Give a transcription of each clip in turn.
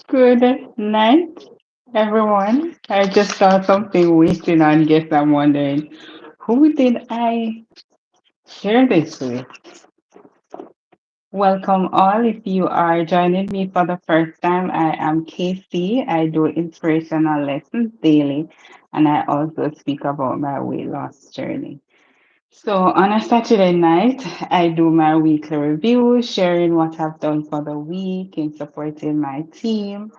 Good night, everyone. I just saw something waiting on guess I'm wondering who did I share this with? Welcome all. If you are joining me for the first time, I am Casey. I do inspirational lessons daily and I also speak about my weight loss journey. So on a Saturday night, I do my weekly review, sharing what I've done for the week in supporting my team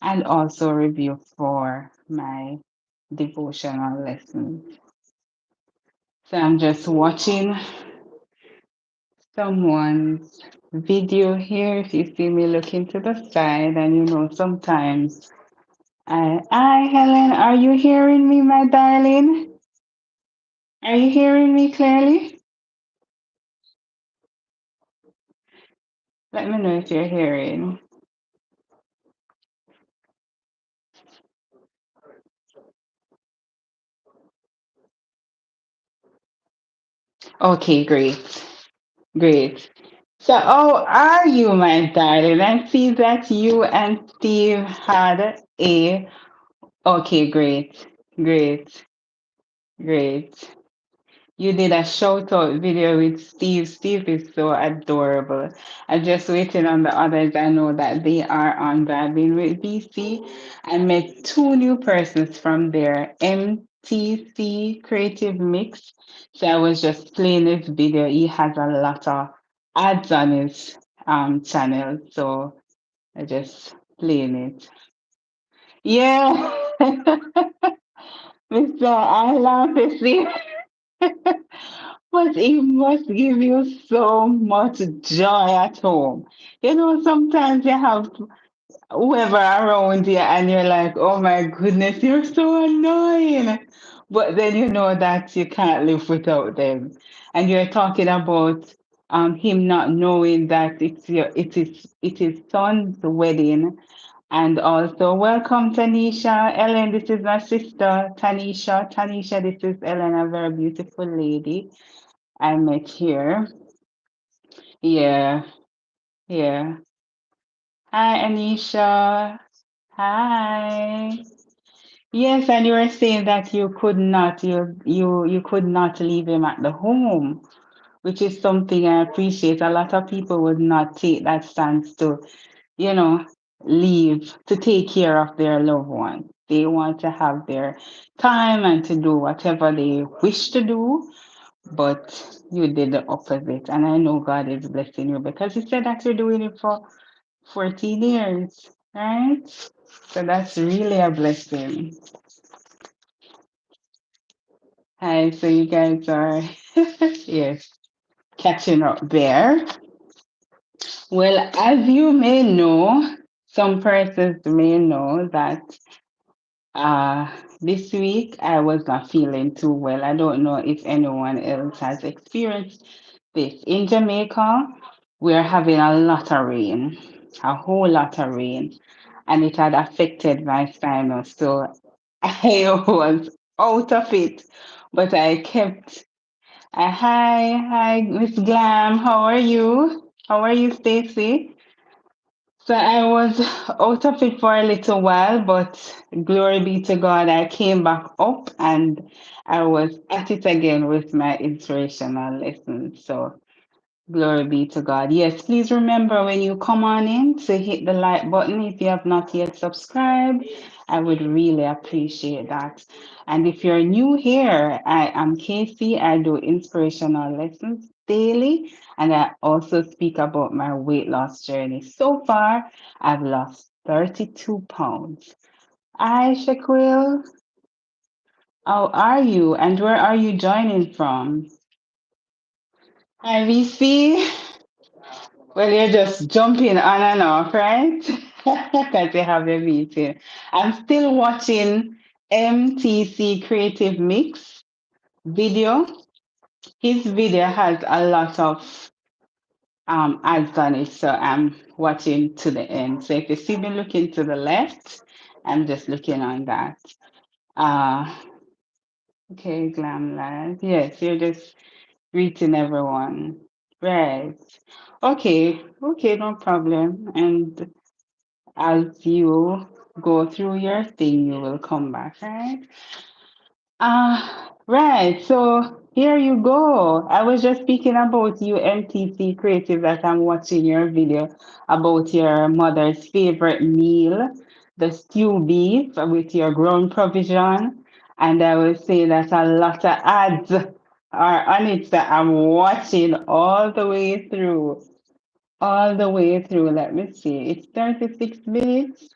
and also review for my devotional lessons. So I'm just watching someone's video here. If you see me looking to the side, and sometimes hi, Helen, are you hearing me, my darling? Are you hearing me clearly? Let me know if you're hearing. Okay, great, great. So, how are you, my darling? I see that you and Steve had a Okay, great, great, great. You did a shout out video with Steve. Steve is so adorable. I'm just waiting on the others. I know that they are on Vibing with BC. I met two new persons from their MTC Creative Mix. So I was just playing this video. He has a lot of ads on his channel. So I just playing it. Yeah. Mr. I love to see, but it must give you so much joy at home. Sometimes you have whoever around you and you're like, oh my goodness, you're so annoying. But then you know that you can't live without them. And you're talking about him not knowing that it is son's wedding and also, welcome, Tanisha. Ellen, this is my sister, Tanisha. Tanisha, this is Ellen, a very beautiful lady I met here. Yeah, yeah. Hi, Anisha. Hi. Yes, and you were saying that you could not leave him at the home, which is something I appreciate. A lot of people would not take that stance to you know, leave to take care of their loved ones. They want to have their time and to do whatever they wish to do, but you did the opposite. And I know God is blessing you because He said that you're doing it for 14 years, right? So that's really a blessing. Hi, so you guys are, yes, catching up there. Well, as you may know, some persons may know that Uh, this week I was not feeling too well. I don't know if anyone else has experienced this. In Jamaica, we're having a lot of rain, a whole lot of rain, and it had affected my sinus. So I was out of it, but I kept. Hi, Miss Glam. How are you? How are you, Stacy? So I was out of it for a little while, but glory be to God, I came back up and I was at it again with my inspirational lessons. So glory be to God. Yes, please remember when you come on in to hit the like button if you have not yet subscribed. I would really appreciate that. And if you're new here, I am Casey. I do inspirational lessons daily, and I also speak about my weight loss journey. So far, I've lost 32 pounds. Hi, Shaquille. How are you? And where are you joining from? Hi, VC. Well, you're just jumping on and off, right? Because you have your meeting. I'm still watching MTC Creative Mix video. His video has a lot of ads on it, so I'm watching to the end. So if you see me looking to the left, I'm just looking on that. Uh, okay, Glam Live. Yes, you're just greeting everyone. Right. Okay, no problem. And As you go through your thing, you will come back, right? Right. So here you go. I was just speaking about you, MTC Creative, that I'm watching your video about your mother's favorite meal, the stew beef with your grown provision. And I will say that a lot of ads are on it that I'm watching all the way through. All the way through. Let me see. It's 36 minutes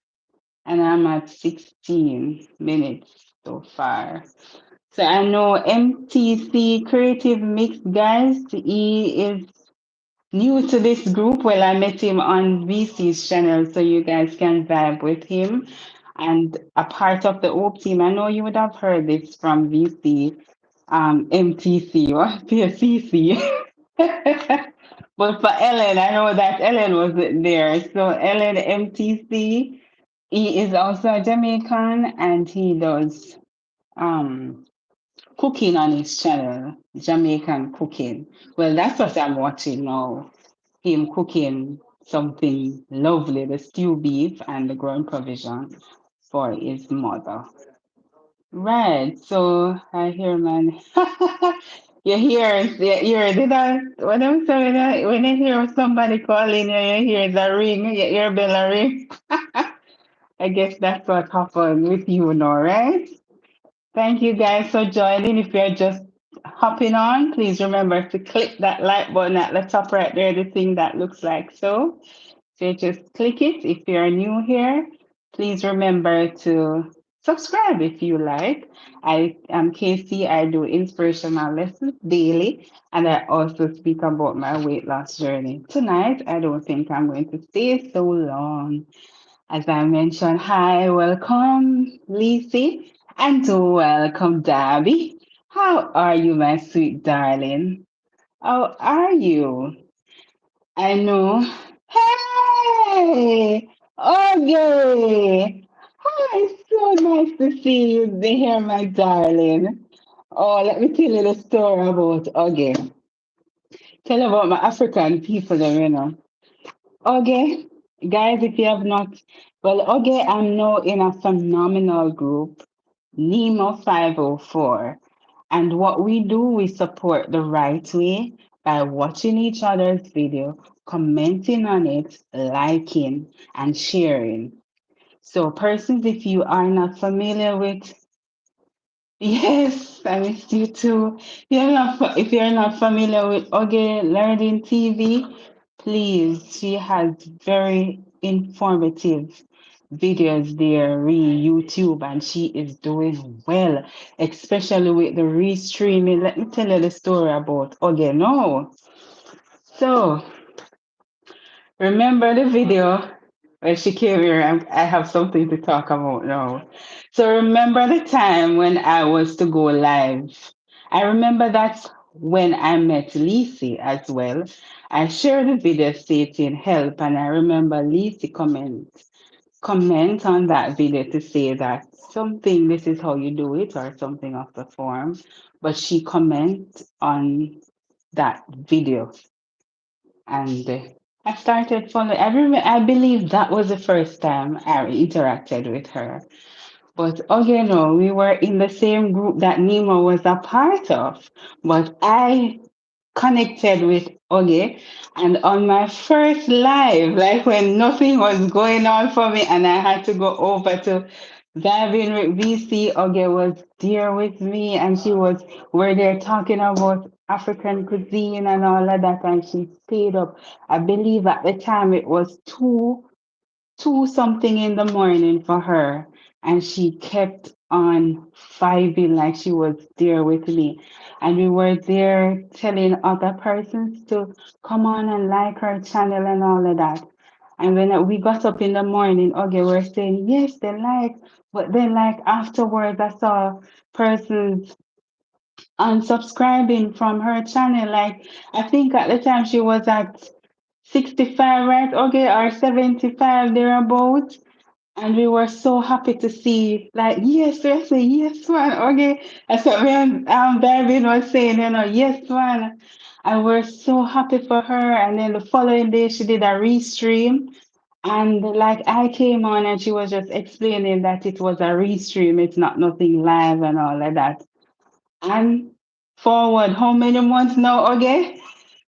and I'm at 16 minutes so far. So I know MTC Creative Mix, guys. He is new to this group. Well, I met him on VC's channel, so you guys can vibe with him. And a part of the OP team, I know you would have heard this from VC, MTC or PSCC. But for Ellen, I know that Ellen was there. So Ellen MTC, he is also a Jamaican and he does um cooking on his channel, Jamaican cooking. Well, that's what I'm watching now. Him cooking something lovely, the stew beef and the ground provision for his mother. Right. So I hear, man. You hear, did I, when I'm saying that, when you hear somebody calling you, you hear the ring, you hear bell a ring. I guess that's what happened with you now, right? Thank you guys for joining. If you're just hopping on, please remember to click that like button at the top right there, the thing that looks like so. So just click it. If you're new here, please remember to subscribe if you like. I am Casey. I do inspirational lessons daily, and I also speak about my weight loss journey. Tonight, I don't think I'm going to stay so long. As I mentioned, hi, welcome, Lisi, and welcome, Darby. How are you, my sweet darling? How are you? I know. Hey, okay. Hi, it's so nice to see you here, my darling. Oh, let me tell you the story about Oge. Tell about my African people, you know. Okay, guys, if you have not, well, okay, I'm now in a phenomenal group, Nemo 504. And what we do, we support the right way by watching each other's video, commenting on it, liking, and sharing. So, persons, if you are not familiar with Yes, I missed you too. If you're not familiar with Oge Learning TV, please, she has very informative videos there, YouTube, and she is doing well, especially with the restreaming. Let me tell you the story about Oge. No. So, remember the video when she came here? I have something to talk about now. So remember the time when I was to go live. I remember that's when I met Lisi as well. I shared the video stating help, and I remember Lisi comment on that video to say that something, this is how you do it, or something of the form. But she comment on that video and I started following. I believe that was the first time I interacted with her. But again, no, we were in the same group that Nima was a part of. But I connected with Oge, and on my first live, like when nothing was going on for me, and I had to go over to dive in with VC, Oge was there with me, and she was were there talking about African cuisine and all of that, and she stayed up. I believe at the time it was two something in the morning for her, and she kept on vibing like she was there with me. And we were there telling other persons to come on and like her channel and all of that. And when we got up in the morning, okay, we're saying, yes, they like, but then like afterwards, I saw persons unsubscribing from her channel. Like, I think at the time she was at 65, right? Okay, or 75 thereabout. And we were so happy to see, like, yes, one. Okay. That's what when David was saying, yes, one. And we're so happy for her. And then the following day, she did a restream. And like I came on and she was just explaining that it was a restream, it's not nothing live and all of that. And forward, how many months now again?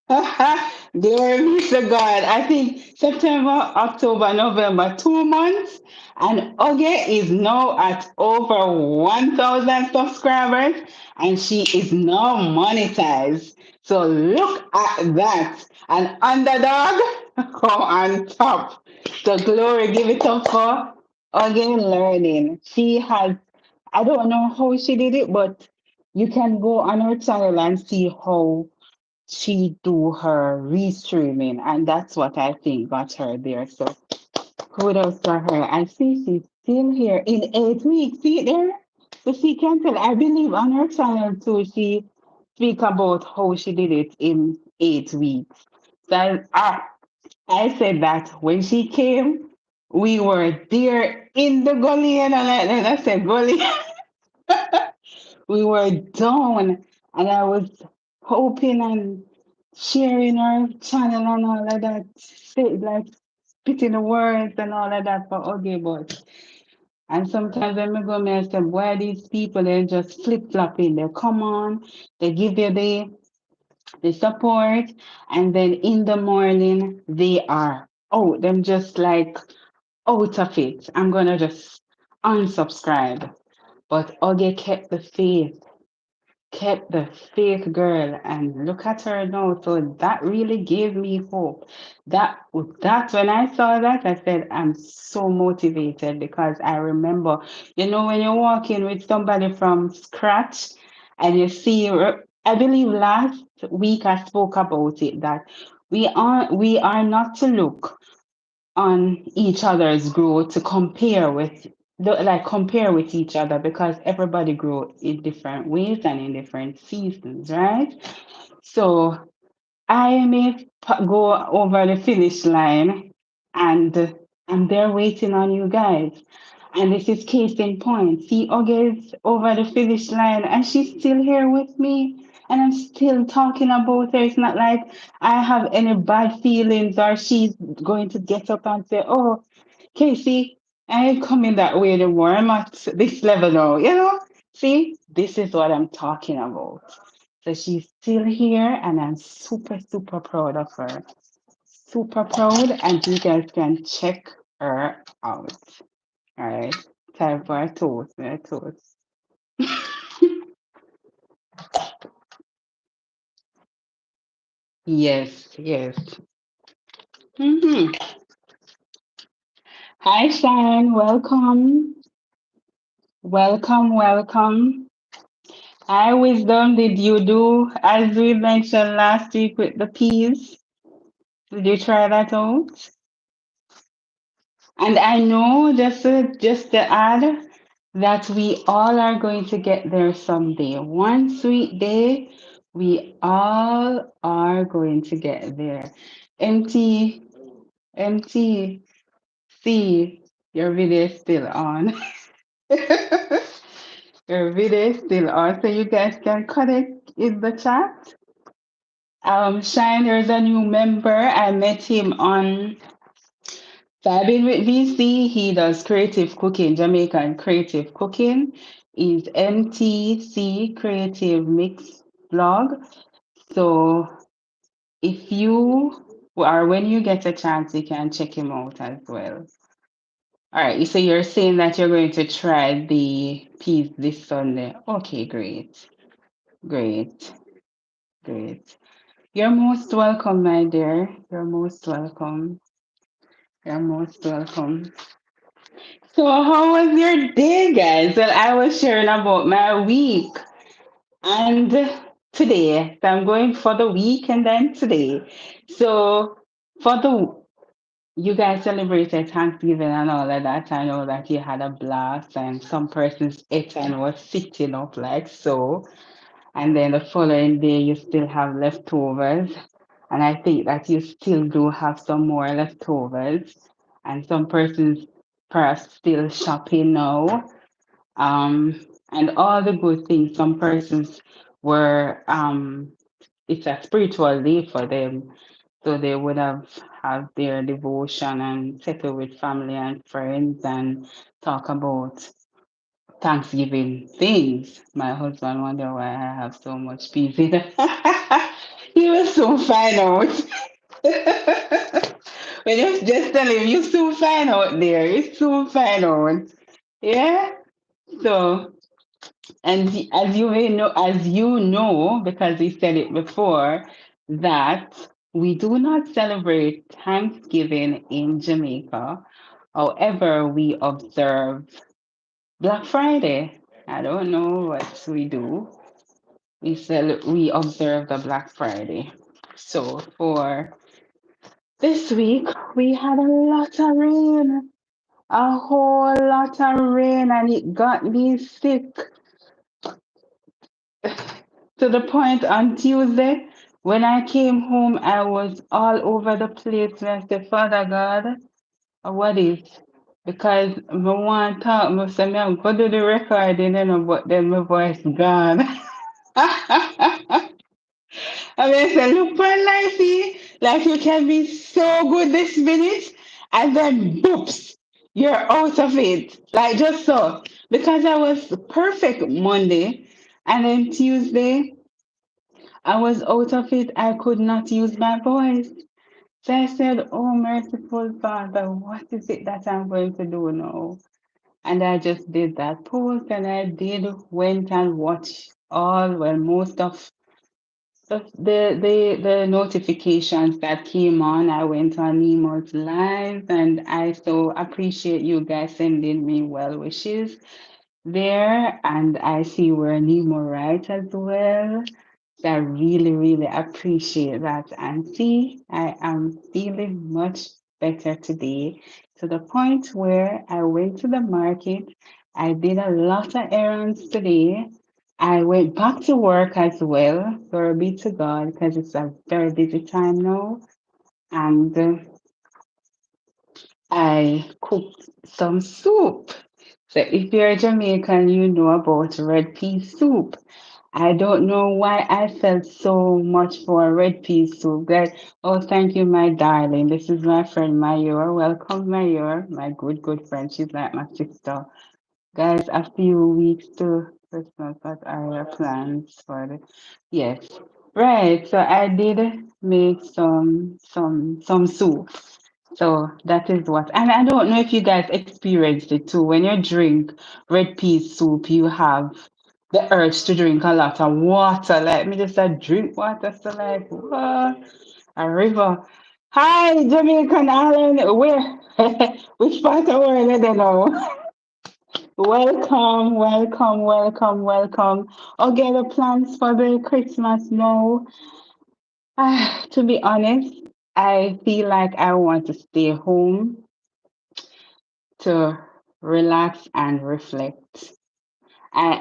Glory be to God. I think September, October, November, 2 months. And Oge is now at over 1,000 subscribers and she is now monetized. So look at that. An underdog come on top. So glory, give it up for Oge Learning. She has, I don't know how she did it, but you can go on her channel and see how she do her restreaming, and that's what I think got her there. So kudos to her. I see she's still here in 8 weeks. See there? So she can tell. I believe on her channel too. She speak about how she did it in 8 weeks. So I said that when she came, we were there in the gully, and I said gully. We were down, and I was hoping and sharing our channel and all of that, say, like spitting the words and all of that for Oggy, but and sometimes when I go, I say, why these people they just flip flopping? They come on, they give you the support, and then in the morning they are out. Them just like out of it. I'm gonna just unsubscribe. But Oggy kept the faith, kept the faith, girl, and look at her now. So that really gave me hope. That when I saw that, I said I'm so motivated because I remember, when you're walking with somebody from scratch and you see, I believe last week I spoke about it that we are not to look on each other's growth to compare with like compare with each other because everybody grow in different ways and in different seasons, right? So I may go over the finish line and I'm there waiting on you guys. And this is case in point. See August over the finish line and she's still here with me. And I'm still talking about her. It's not like I have any bad feelings or she's going to get up and say, oh, Casey, I ain't coming that way anymore. I'm at this level now. See, this is what I'm talking about. So she's still here, and I'm super, super proud of her. Super proud, and you guys can check her out. All right, time for a toast. A toast. Yes, yes. Hi, Sharon. Welcome. Welcome, welcome. Hi, Wisdom. Did you do as we mentioned last week with the peas? Did you try that out? And I know just to add that we all are going to get there someday. One sweet day, we all are going to get there. MT, MT, see, your video is still on. Your video is still on, so you guys can connect in the chat. Shine, there's a new member. I met him on Vibing with VC. He does creative cooking, Jamaican creative cooking. Is MTC Creative Mix blog. So if you or when you get a chance, you can check him out as well. All right. So you're saying that you're going to try the piece this Sunday. Okay, great. Great. Great. You're most welcome, my dear. You're most welcome. You're most welcome. So, how was your day, guys? Well, I was sharing about my week and today. So, I'm going for the week and then today. So, for the you guys celebrated Thanksgiving and all of that. I know that you had a blast, and some persons ate and was sitting up like so. And then the following day, you still have leftovers. And I think that you still do have some more leftovers. And some persons perhaps still shopping now. And all the good things, some persons were, it's a spiritual day for them. So they would have their devotion and settle with family and friends and talk about Thanksgiving things. My husband wonder why I have so much peace in He will soon find out. When you just tell him, you soon find out there. You soon find out. Yeah. So, and as you know, because he said it before, that we do not celebrate Thanksgiving in Jamaica. However, we observe Black Friday. I don't know what we do. We observe the Black Friday. So for this week, we had a lot of rain, a whole lot of rain, and it got me sick to the point on Tuesday when I came home, I was all over the place. And I said, Father God, what is? Because I want to talk, I said, I'm going to do the recording, but then my voice gone. I mean, I said, look for lifey, like you can be so good this minute, and then boops, you're out of it. Like just so. Because I was perfect Monday, and then Tuesday, I was out of it. I could not use my voice. So I said, oh, merciful Father, what is it that I'm going to do now? And I just did that post, and I did went and watched most of the notifications that came on. I went on Nemo's live, and I so appreciate you guys sending me well wishes there. And I see where Nemo right as well. So I really, really appreciate that. And see, I am feeling much better today to the point where I went to the market. I did a lot of errands today. I went back to work as well. Glory be to God, because it's a very busy time now. And I cooked some soup. So if you're Jamaican, you know about red pea soup. I don't know why I felt so much for red pea soup. Guys, oh, thank you, my darling. This is my friend Mayur. Welcome, Mayur, my good, good friend. She's like my sister. Guys, a few weeks to Christmas. What are your plans for the? Yes, right. So I did make some soup. So that is what, and I don't know if you guys experienced it too. When you drink red pea soup, you have the urge to drink a lot of water. Like me, just drink water. So like, what? A river. Hi, Jamaican Island. Where? Which part of the world? I don't know. Welcome, welcome, welcome, welcome. Okay, the plans for the Christmas now. To be honest, I feel like I want to stay home to relax and reflect. I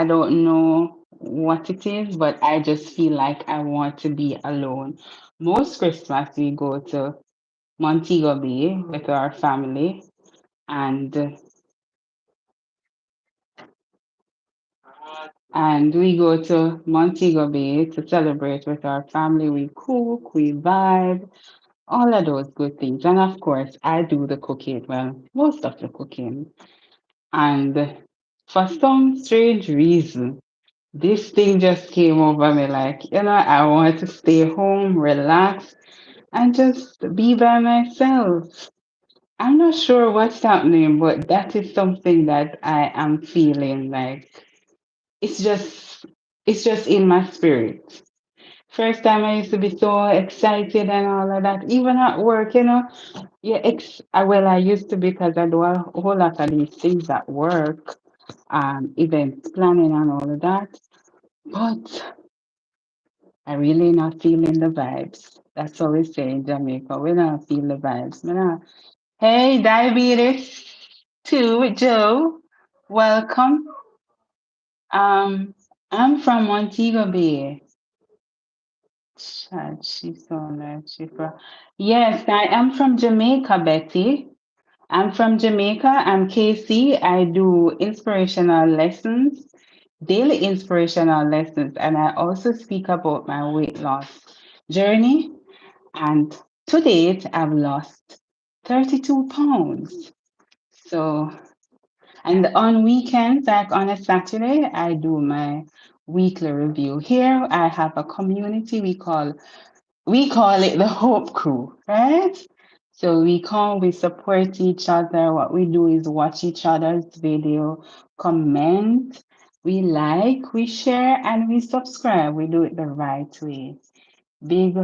don't know what it is, but I just feel like I want to be alone. Most Christmas, we go to Montego Bay with our family, and we go to Montego Bay to celebrate with our family. We cook, we vibe, all of those good things. And of course, I do the cooking, well, most of the cooking. And for some strange reason, this thing just came over me like, I want to stay home, relax, and just be by myself. I'm not sure what's happening, but that is something that I am feeling like it's just it's just in my spirit. First time I used to be so excited and all of that, even at work, Yeah, I used to because I do a whole lot of these things at work, event planning and all of that. But I really not feeling the vibes. That's what we say in Jamaica. We not feel the vibes. We not. Hey, diabetes two, Joe. Welcome. Um, I'm from Montego Bay. Chad, she's on there. Yes, I am from Jamaica, Betty. I'm from Jamaica. I'm Casey. I do inspirational lessons, daily inspirational lessons, and I also speak about my weight loss journey. And to date, I've lost 32 pounds. So, and on weekends, like on a Saturday, I do my weekly review. Here, I have a community we call it the Hope Crew, right? So we come, we support each other. What we do is watch each other's video, comment, we like, we share, and we subscribe. We do it the right way. Big,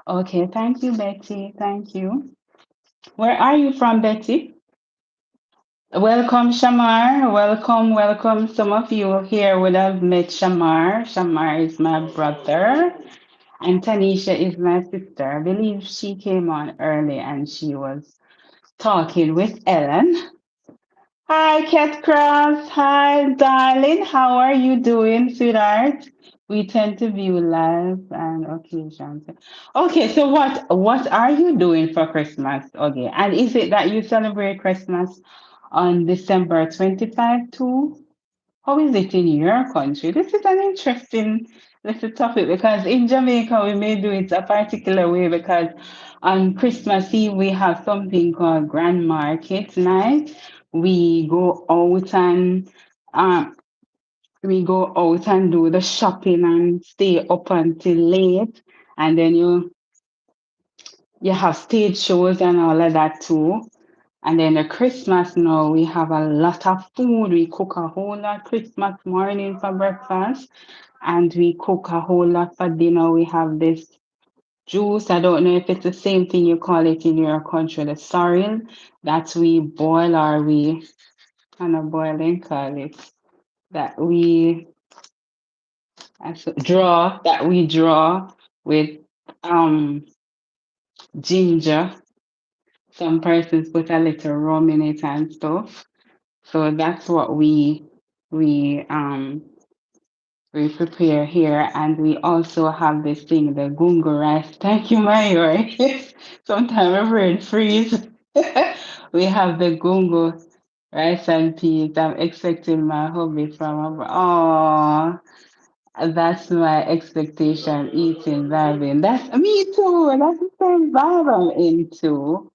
okay, thank you, Betty. Thank you. Where are you from, Betty? Welcome, Shamar. Welcome, welcome. Some of you here would have met Shamar. Shamar is my brother. And Tanisha is my sister. I believe she came on early and she was talking with Ellen. Hi, Cat Cross. Hi, darling. How are you doing, sweetheart? We tend to view live and occasions. Okay, so what are you doing for Christmas? Okay, and is it that you celebrate Christmas on December 25 too? How is it in your country? This is an interesting little topic because in Jamaica we may do it a particular way because on Christmas Eve we have something called Grand Market Night. We go out and um, we go out and do the shopping and stay up until late, and then you have stage shows and all of that too. And then the Christmas now, we have a lot of food. We cook a whole lot Christmas morning for breakfast, and we cook a whole lot for dinner. We have this juice. I don't know if it's the same thing you call it in your country, the sorrel that we boil or we kind of boiling call it that we draw with um ginger. Some persons put a little rum in it and stuff. So that's what we um we prepare here, and we also have this thing, the gungo rice. Thank you, Mayor. Sometimes my brain freeze. We have the gungo rice and peas. I'm expecting my hubby from oh, that's my expectation. Eating, vibing. That's me too. That's the same vibe I'm into.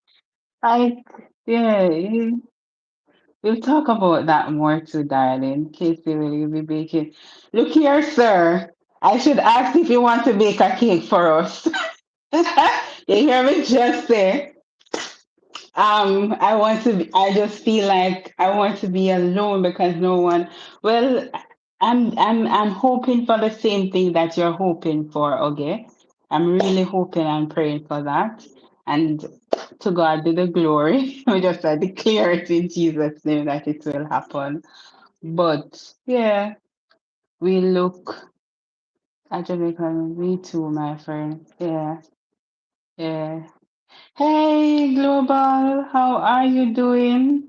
Like, yeah. We'll talk about that more too, darling. Casey, will you be baking? Look here, sir. I should ask if you want to bake a cake for us. You hear me just say, I just feel like I want to be alone because no one, well, I'm hoping for the same thing that you're hoping for, okay? I'm really hoping and praying for that. And to God be the glory. We just declare it in Jesus' name that it will happen. But yeah, we look at Jamaica. Me too, my friend. Yeah, yeah. Hey, Global, how are you doing?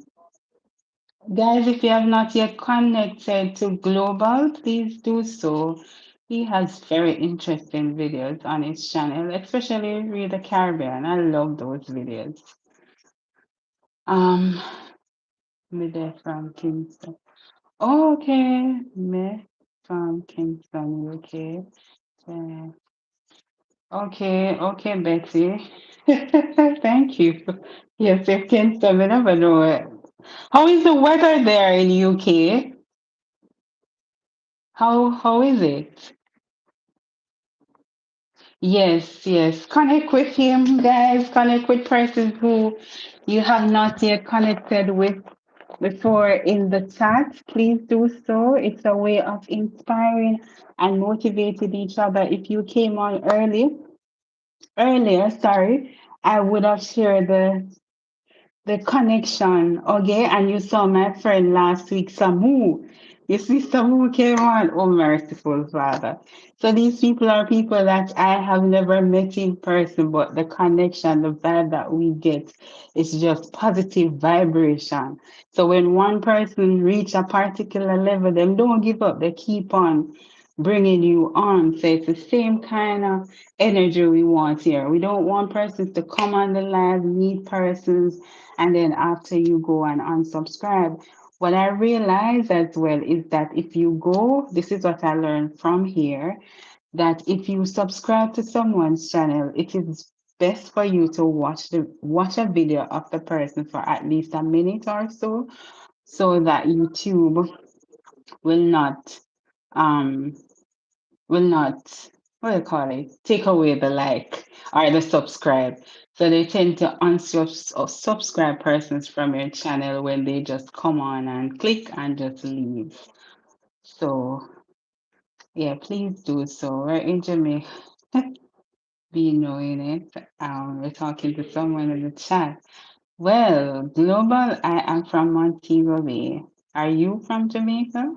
Guys, if you have not yet connected to Global, please do so. He has very interesting videos on his channel, especially with the Caribbean. I love those videos. Um, me there from Kingston. Oh, okay, me from Kingston, UK. Yeah. Okay, okay, Betty. Thank you. Yes, you Kingston, we never know it. How is the weather there in UK? How is it? Yes, yes. Connect with him, guys. Connect with persons who you have not yet connected with before in the chat. Please do so. It's a way of inspiring and motivating each other. If you came on earlier, sorry, I would have shared the connection, okay? And you saw my friend last week, Samu. You see, Samu came on. Oh, merciful Father. So these people are people that I have never met in person, but the connection, the vibe that we get is just positive vibration. So when one person reach a particular level, them don't give up. They keep on bringing you on. So it's the same kind of energy we want here. We don't want persons to come on the live, meet persons, and then after you go and unsubscribe. What I realize as well is that if you go, this is what I learned from here. that if you subscribe to someone's channel, it is best for you to watch a video of the person for at least a minute or so that YouTube will not um will not, what do you call it, take away the like or the subscribe. So they tend to unsubscribe persons from your channel when they just come on and click and just leave. So yeah, please do so. We're in Jamaica. Be knowing it. We're talking to someone in the chat. Well, Global, I am from Montego Bay. Are you from Jamaica?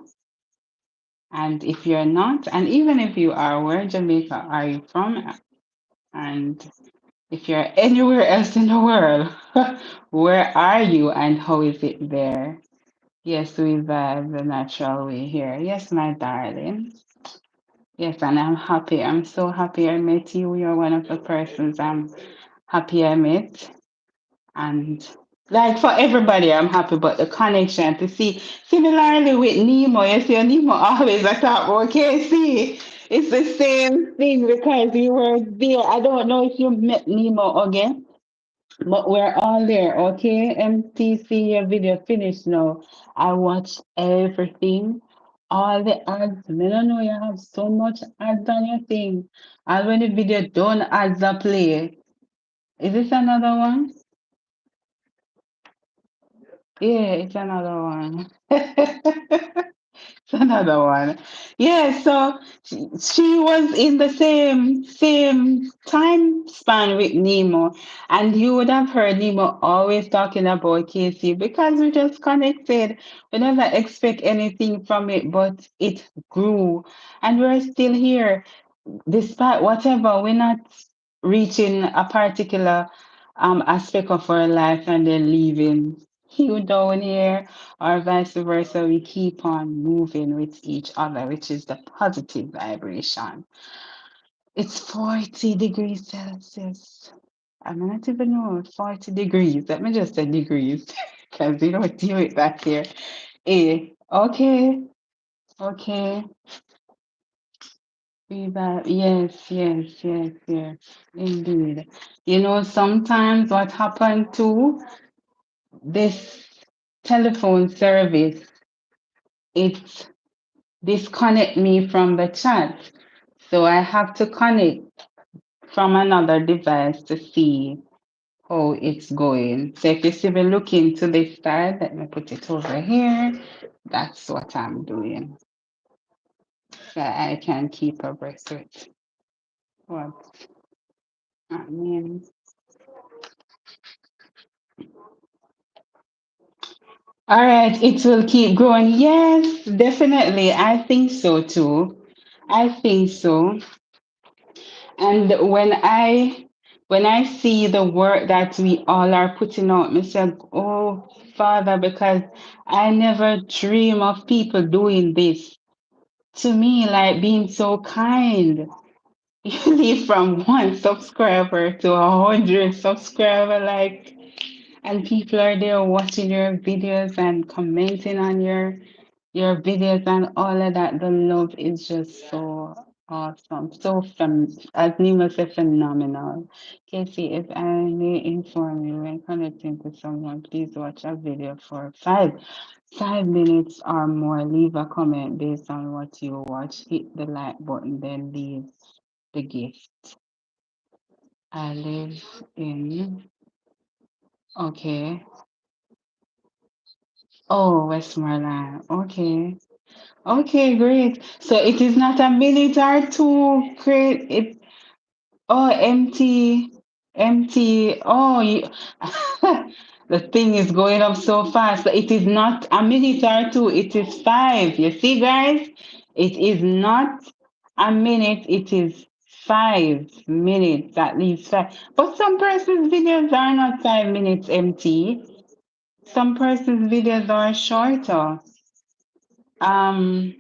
And if you're not, and even if you are, where in Jamaica are you from? And if you're anywhere else in the world, where are you and how is it there? Yes, we vibe the natural way here. Yes, my darling. Yes, and I'm happy. I'm so happy I met you. You're one of the persons I'm happy I met. And like for everybody, I'm happy, but the connection to see, similarly with Nemo, you see, Nemo always I talk about KC. It's the same thing because you were there. I don't know if you met Nemo again, but we're all there, okay? MTC, your video finished now. I watched everything, all the ads. I don't know you have so much ads on your thing. And when the video done, ads are play. Is this another one? Yeah, it's another one. It's another one. Yeah, so she was in the same time span with Nemo, and you would have heard Nemo always talking about Casey because we just connected. We never expect anything from it, but it grew, and we're still here despite whatever. We're not reaching a particular aspect of our life and then leaving you down here or vice versa. We keep on moving with each other, which is the positive vibration. It's 40 degrees Celsius. I'm not even know 40 degrees. Let me just say degrees because we don't do it back here. Okay, okay. Yes, yes, yes, yes, indeed. You know, sometimes what happened to this telephone service, it disconnect me from the chat. So I have to connect from another device to see how it's going. So if you see me looking to this side, let me put it over here. That's what I'm doing. So I can keep abreast with what I mean. All right, it will keep growing. Yes, definitely. I think so too. I think so. And when I see the work that we all are putting out, I say, oh Father, because I never dream of people doing this to me, like being so kind. You leave from one subscriber to 100 subscriber, like, and people are there watching your videos and commenting on your videos and all of that. The love is just so awesome. So as Nima said, phenomenal. Casey, if I may inform you, when connecting to someone, please watch a video for 5 minutes or more. Leave a comment based on what you watch. Hit the like button, then leave the gift. I live in, okay. Oh, Westmoreland. Okay. Okay, great. So it is not a minute or two. Great. Empty, empty. The thing is going up so fast. It is not a minute or two. It is 5. You see, guys? It is not a minute. It is 5 minutes, at least 5. But some persons' videos are not 5 minutes empty. Some persons' videos are shorter. Um,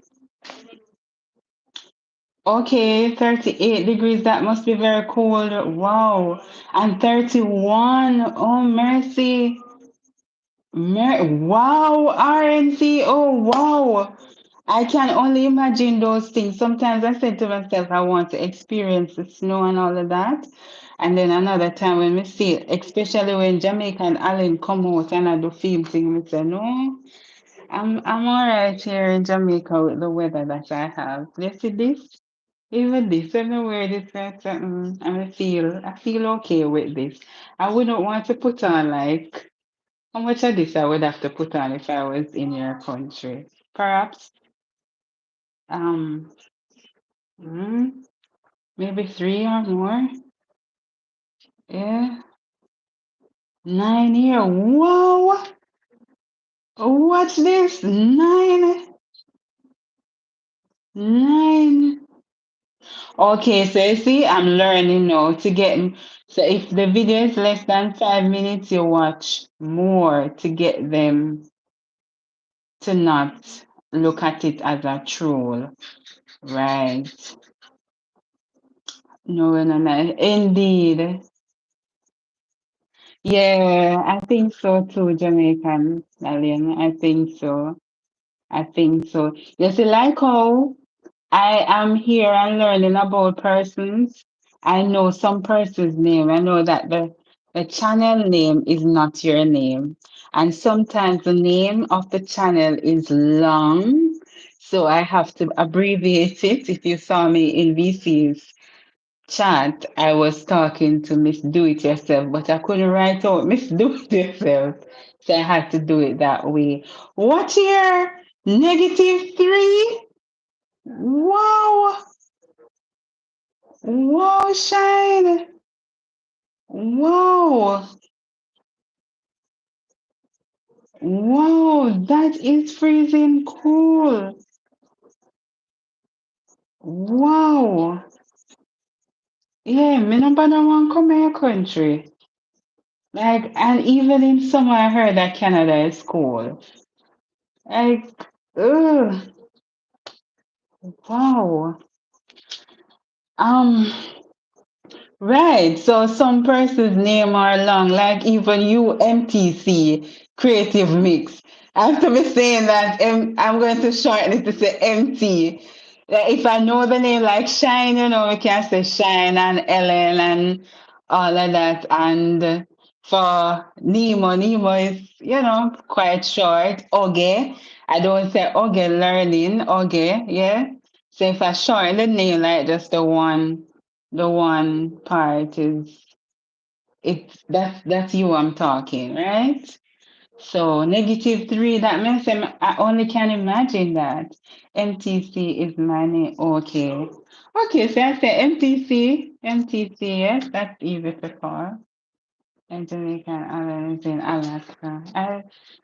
Okay, 38 degrees. That must be very cold. Wow. And 31. Oh, mercy. Wow, RNC. Oh, wow. I can only imagine those things. Sometimes I say to myself, I want to experience the snow and all of that. And then another time when we see it, especially when Jamaica and Ireland come out and I do film thing, we say, no, I'm all right here in Jamaica with the weather that I have. You see this? Even this, everywhere this that I feel okay with this. I wouldn't want to put on like how much of this I would have to put on if I was in your country. Perhaps um mm, maybe three or more. Yeah. 9 year. Whoa! Watch this. Nine. Okay, so you see, I'm learning now to get. So if the video is less than 5 minutes, you watch more to get them to not look at it as a troll. Right. No, no, no. Indeed. Yeah, I think so too, Jamaican alien. I think so. I think so. You see, like how I am here and learning about persons. I know some person's name. I know that the channel name is not your name. And sometimes the name of the channel is long. So I have to abbreviate it. If you saw me in VC's chat, I was talking to Miss Do It Yourself, but I couldn't write out Miss Do It Yourself. So I had to do it that way. What here? -3? Wow! Wow, Shine! Wow! Wow, that is freezing cool. Wow. Yeah, me no bother want come here country. Like, and even in summer, I heard that Canada is cool. Like, ugh, wow. Um, Right. So some person's name are long, like even you, MTC, Creative Mix. I have to be saying that I'm going to shorten it to say MT. Like if I know the name like Shine, we can say Shine and Ellen and all of that. And for Nemo is, quite short. Oge. I don't say Oge learning, Oge, yeah. So if I shorten the name like just the one part is that's you I'm talking, right? So -3, that means I only can imagine that. MTC is my name. Okay. Okay, so I say MTC, yes, that's easy to call. And Jamaican Island is in Alaska.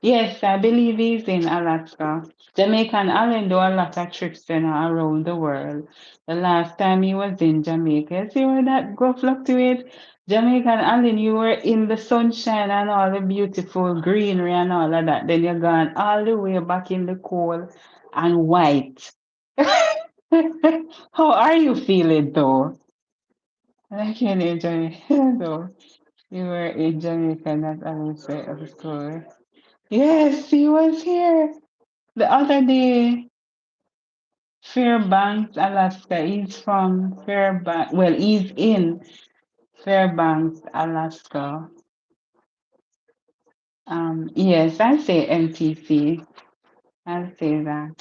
Yes, I believe he's in Alaska. Jamaican Island do a lot of trips around the world. The last time he was in Jamaica, see where that go fluctuate? Jamaican Island, you were in the sunshine and all the beautiful greenery and all of that. Then you're gone all the way back in the cold and white. How are you feeling though? I can enjoy it though. You were in Jamaica, not Alice of school. Yes, he was here the other day. Fairbanks, Alaska. He's from Fairbanks. Well, he's in Fairbanks, Alaska. Yes, I say MTC. I'll say that.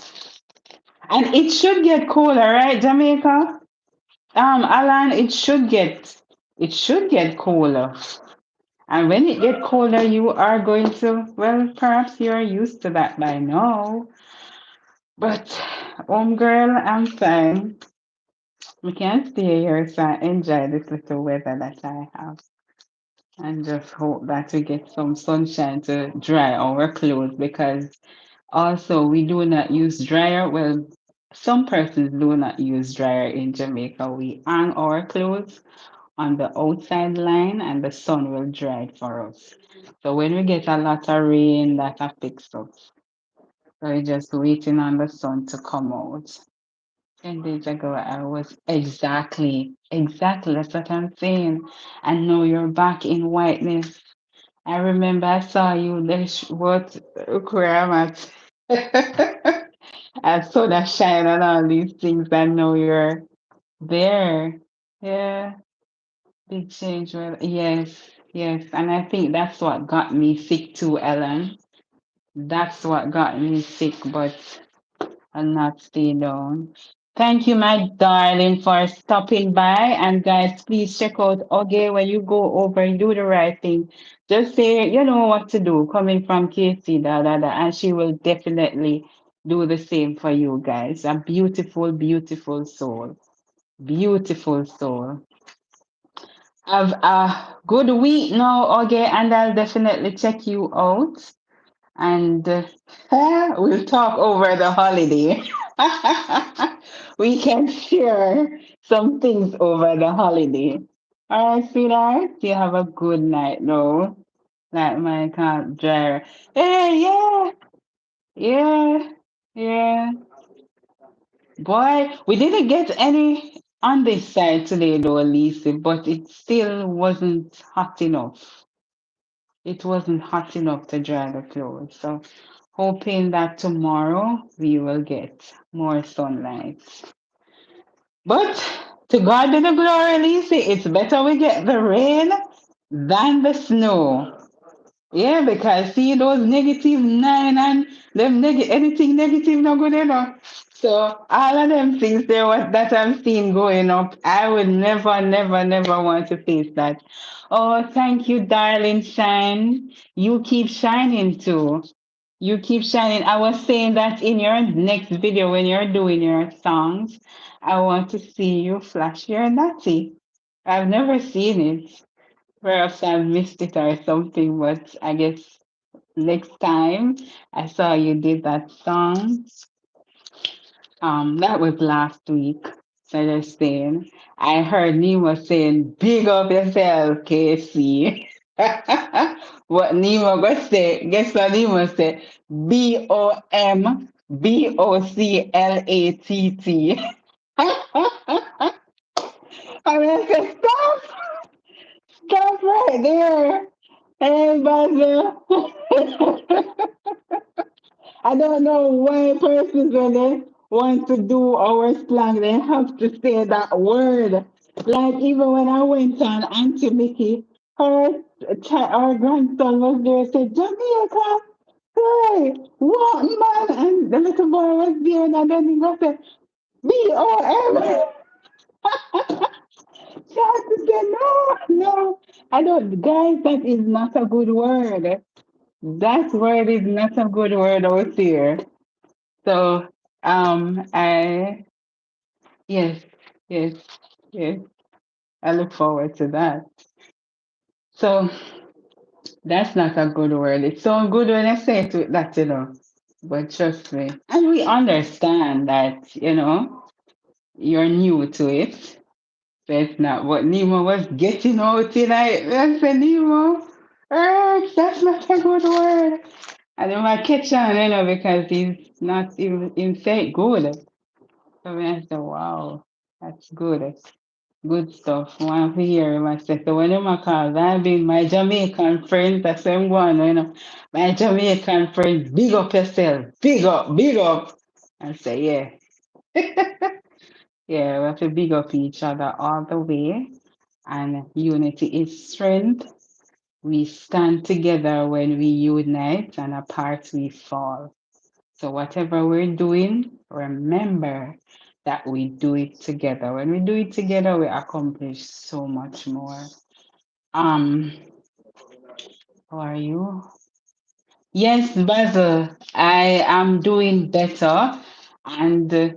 And it should get colder, right, Jamaica? Alan, it should get colder. And when it get colder, you are going to, well, perhaps you're used to that by now. But, girl, I'm fine. We can stay here, so I enjoy this little weather that I have. And just hope that we get some sunshine to dry our clothes because also we do not use dryer. Well, some persons do not use dryer in Jamaica. We hang our clothes on the outside line and the sun will dry it for us. So when we get a lot of rain, that affects us. So we're just waiting on the sun to come out. 10 days ago, I was exactly, that's what I'm saying. And now you're back in whiteness. I remember I saw you, what, where I'm at. I saw that shine on all these things. I know you're there. Yeah, big change. Well, yes, yes. And I think that's what got me sick too, Ellen. That's what got me sick, but I'll not stay down. Thank you, my darling, for stopping by. And guys, please check out Oge when you go over and do the right thing. Just say, you know what to do, coming from Casey, and she will definitely do the same for you guys. A beautiful, beautiful soul. Beautiful soul. Have a good week now, Oge, and I'll definitely check you out. And we'll talk over the holiday. We can share some things over the holiday. All right, sweetheart, you have a good night, no? Like my car driver. Hey, yeah, yeah, yeah. Boy, we didn't get any on this side today, though, Lisa, but it still wasn't hot enough. It wasn't hot enough to dry the clothes. So hoping that tomorrow we will get more sunlight. But to God be the glory, Lisa. It's better we get the rain than the snow. Yeah, because see those -9 and them anything negative no good enough. So all of them things there was that I'm seeing going up, I would never, never, never want to face that. Oh, thank you, darling Shine. You keep shining too. You keep shining. I was saying that in your next video when you're doing your songs, I want to see you flash your natty. I've never seen it. Perhaps I missed it or something, but I guess next time I saw you did that song. That was last week. So just saying, I heard Nemo saying, "Big up yourself, KC." What Nemo gonna say? Guess what Nemo said? BOMBOCLATT. I mean, I said, stop right there. Hey, Basil. I don't know why persons when they want to do our slang, they have to say that word. Like even when I went on Auntie Mickey, our grandson was there, said, Jamaica, hey, what man? And the little boy was there, and then he goes, BOM. She had to say, no, no, I don't, guys, that is not a good word. That word is not a good word out here. So, I yes, yes, yes. I look forward to that. So that's not a good word. It's so good when I say it with that, But trust me, and we understand that, you're new to it. So it's not what Nemo was getting out tonight. I said, Nemo, that's not a good word. And then I catch on, because he's not even in say good. So I said, wow, that's good. Good stuff. One to hear him. I said, so when him a call, I been my Jamaican friends, that's them one, my Jamaican friends, big up yourself, big up, big up. I say, yeah. Yeah, we have to big up each other all the way. And unity is strength. We stand together when we unite, and apart we fall. So whatever we're doing, remember that we do it together. When we do it together, we accomplish so much more. Um, how are you? Yes, Basil, I am doing better, and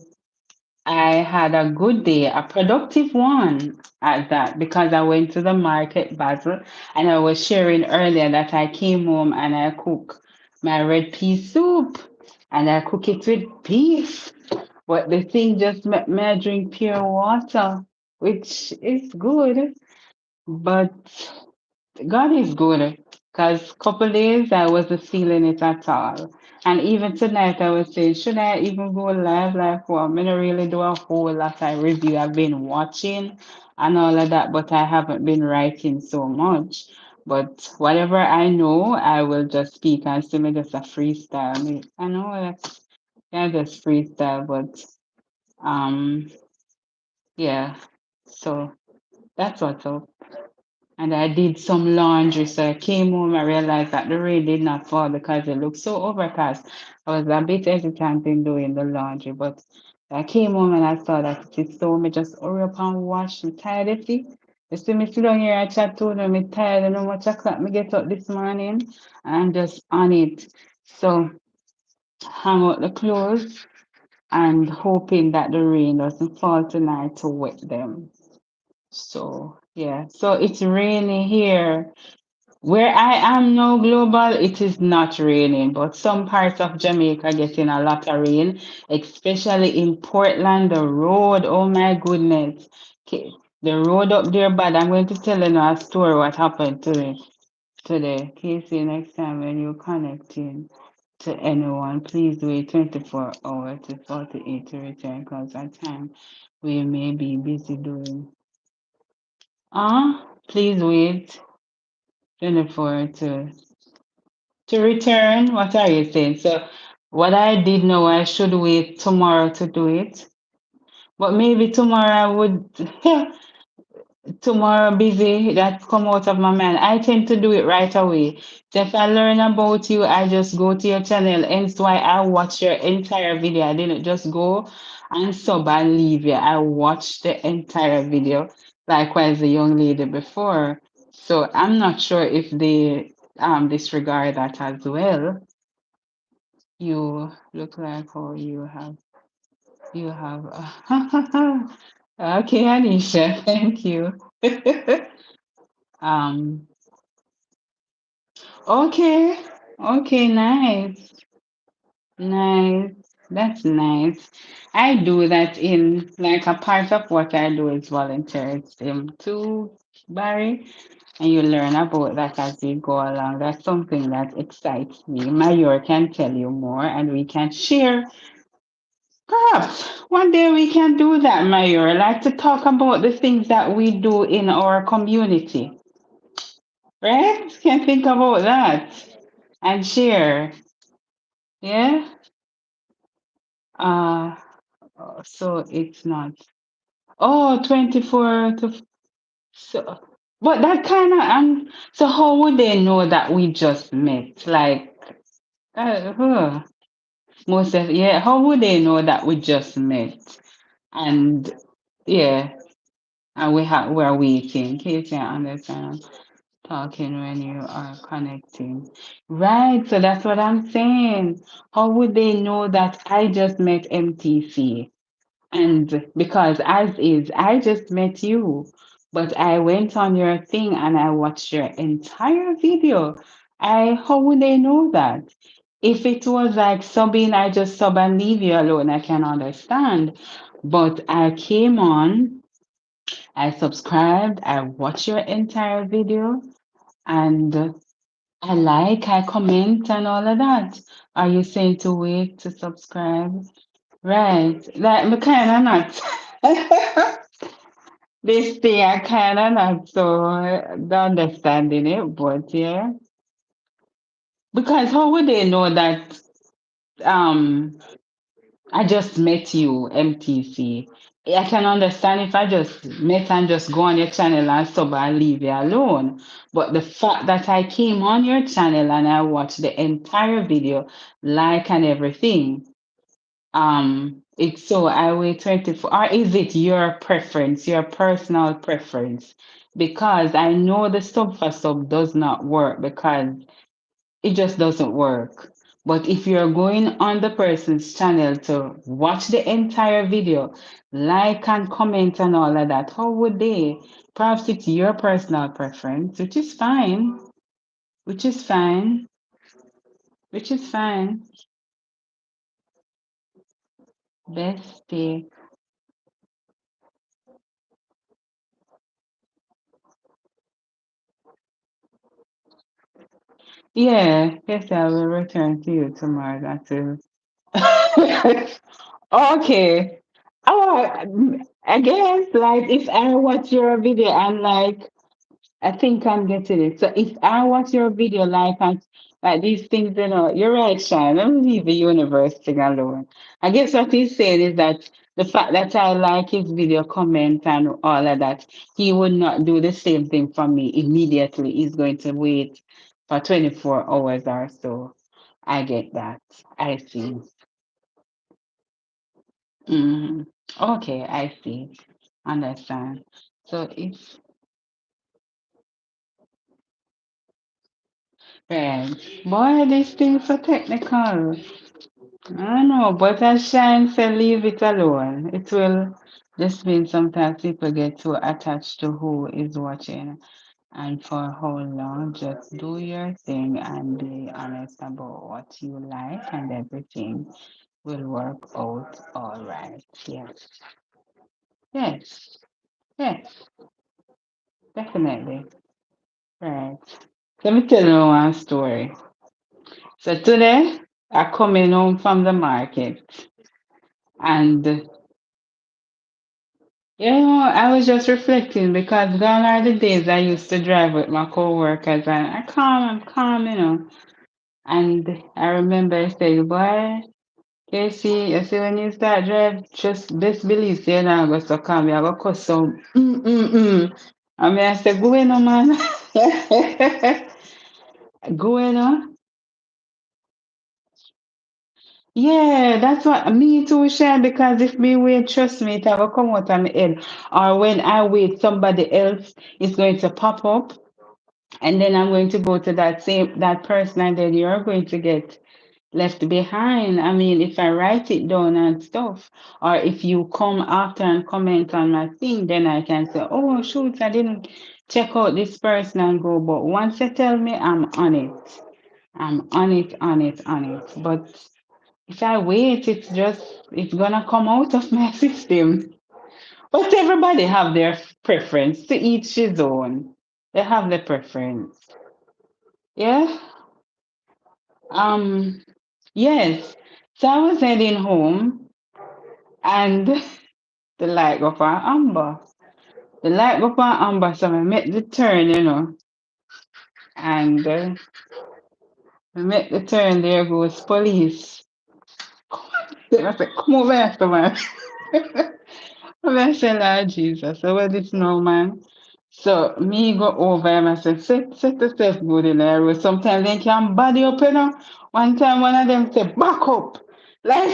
I had a good day, a productive one at that, because I went to the market, Basil, and I was sharing earlier that I came home and I cook my red pea soup, and I cook it with beef. But the thing just made me drink pure water, which is good. But God is good, because couple days I wasn't feeling it at all. And even tonight I was saying, should I even go live? Like, well, I'm gonna really do a whole lot of review. I've been watching and all of that, but I haven't been writing so much. But whatever I know, I will just speak and say me just a freestyle. I know that. Yeah, just freestyle, but um, yeah. So that's what's up. And I did some laundry, so I came home. I realized that the rain did not fall because it looked so overcast. I was a bit hesitant in doing the laundry, but I came home and I saw that it is so. Me just hurry up and wash. Me tired of it. You see me sit down here, I chat to them. Me tired. I know much o'clock me get up this morning and just on it. So hang out the clothes and hoping that the rain doesn't fall tonight to wet them. So yeah, so it's raining here. Where I am now, global, it is not raining, but some parts of Jamaica getting a lot of rain, especially in Portland, the road. Oh my goodness. The road up there bad. I'm going to tell you now a story what happened to me today. Casey, next time when you're connecting to anyone, please wait 24 hours to 48 to return because at time we may be busy doing. Please wait 24 to return. What are you saying? So what I did know, I should wait tomorrow to do it. But maybe tomorrow I would tomorrow busy that come out of my mind. I tend to do it right away. So if I learn about you, I just go to your channel. Hence why I watch your entire video. I didn't just go and sub and leave you. I watched the entire video, likewise the young lady before. So I'm not sure if they disregard that as well. You look like how you have okay, Anisha, thank you. um okay, okay, nice, nice. That's nice. I do that in like a part of what I do is volunteerism too, Barry, and you learn about that as you go along. That's something that excites me. Mayor can tell you more, and we can share. Perhaps one day we can do that, Mayor. Like to talk about the things that we do in our community, right? Can think about that and share. Yeah. Uh, so it's not. Oh, 24 to. So, but that kind of. So how would they know that we just met? Like, huh. Most of, yeah. How would they know that we just met? And yeah, and we're waiting. You can understand. Talking when you are connecting. Right, so that's what I'm saying. How would they know that I just met MTC? And because as is, I just met you, but I went on your thing and I watched your entire video. How would they know that? If it was like subbing, I just sub and leave you alone, I can understand. But I came on, I subscribed, I watched your entire video, and I comment and all of that. Are you saying to wait to subscribe? Right. Like me kinda not this thing I kinda not so understanding it, but yeah. Because how would they know that um I just met you, MTC? I can understand if I just met and just go on your channel and sub and leave you alone. But the fact that I came on your channel and I watched the entire video, like and everything, it's so I wait 24, or is it your preference, your personal preference? Because I know the sub for sub does not work because it just doesn't work. But if you're going on the person's channel to watch the entire video, like and comment and all of that, how would they? Perhaps it's your personal preference, which is fine, which is fine, which is fine. Bestie. Yeah, yes, I will return to you tomorrow. That's it. Okay. Oh, I guess like if I watch your video and like I think I'm getting it. So if I watch your video like these things, you're right, Sean. Let me leave the universe thing alone. I guess what he's saying is that the fact that I like his video comment and all of that, he would not do the same thing for me immediately. He's going to wait for 24 hours or so. I get that. I see. Hmm. Okay, I see. Understand. So if right. Boy, these things so technical. I know, but as Shine said, leave it alone. It will just mean sometimes people get too attached to who is watching and for how long. Just do your thing and be honest about what you like, and everything will work out all right. Yes, yes, yes, definitely. Right. Let me tell you one story. So today, I coming home from the market and I was just reflecting because gone are the days I used to drive with my coworkers and I'm calm. And I remember I said, boy, you see when you start drive, just best believe you're not going to come, you're going to cuss some I mean, I said, go in, man. Go in. Yeah, that's what me too, Shan, because if me wait, trust me, it will come out of my head. Or when I wait, somebody else is going to pop up, and then I'm going to go to that person, and then you're going to get left behind. I mean, if I write it down and stuff, or if you come after and comment on my thing, then I can say, oh shoot, I didn't check out this person and go. But once you tell me, I'm on it. I'm on it, on it, on it. But if I wait, it's gonna come out of my system. But everybody have their preference. To each his own. They have their preference. Yeah. Um. Yes. So I was heading home, and the light go for amber. The light go for amber, so I make the turn, and I make the turn. There goes police. Then I said, "Come over here, man." I said, Lord Jesus, so what this now, man? So me go over and I said, set yourself good in there. Road. Sometimes they can body up, One time one of them said, back up. Like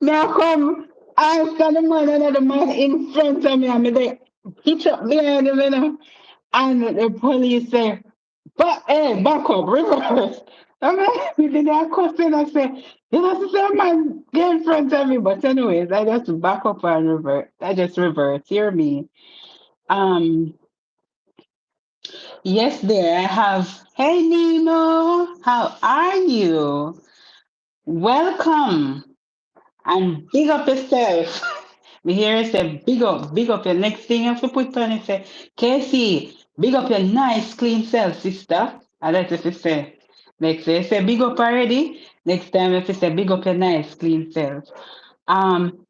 me I come after the man and the man in front of me and me they hitch up behind him, And the police say, but hey, back up, reverse. I mean, we did that question. I say, you know, to say, man, get in front of me. But anyways, I just back up and reverse. I just reverse. Hear me. Um, yes, there I have. Hey, Nemo, how are you? Welcome and big up yourself. Me hear you say, big up your next thing you have to put on it. Say, Casey, big up your nice, clean self, sister. I like if you say, next day, say, big up already. Next time, if you say, big up your nice, clean self.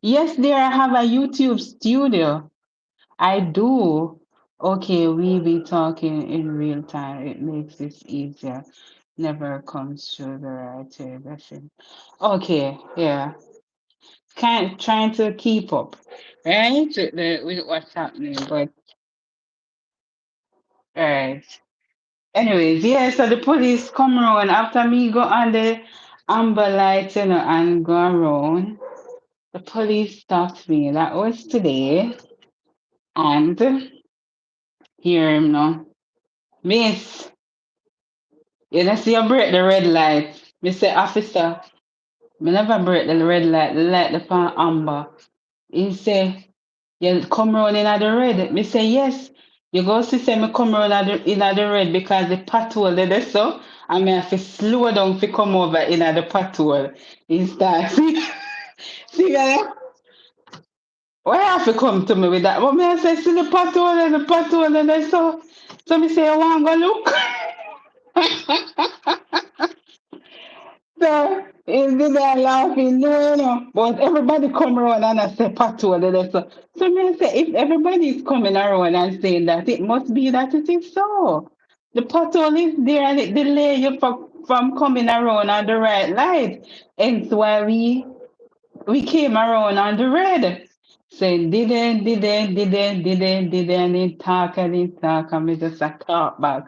Yes, dear, I have a YouTube studio. I do. Okay, we be talking in real time. It makes this easier. Never comes through the right way. That's it. Okay, yeah kind trying to keep up, right? With what's happening. But right. Anyways, yeah, so the police come around after me go on the amber light, and go around. The police stopped me. That was today. And here him now. Miss, you don't see you break the red light. Me say, officer, me never break the red light, the light upon amber. He say, you come round in the red. Me say yes. You go see say me come round in the red because the patrol there so and me have to slow down to come over in the patrol. He start see why you have to come to me with that? But me I say see the patrol there so me say I want to go look. So Is the guy laughing? No, no. But everybody come around and I say patrol. So me I say if everybody is coming around and saying that, it must be that it is so. The patrol is there and it delay you from coming around on the right light. Hence why we came around on the red. Saying didn't, and talk, and we just a talk back.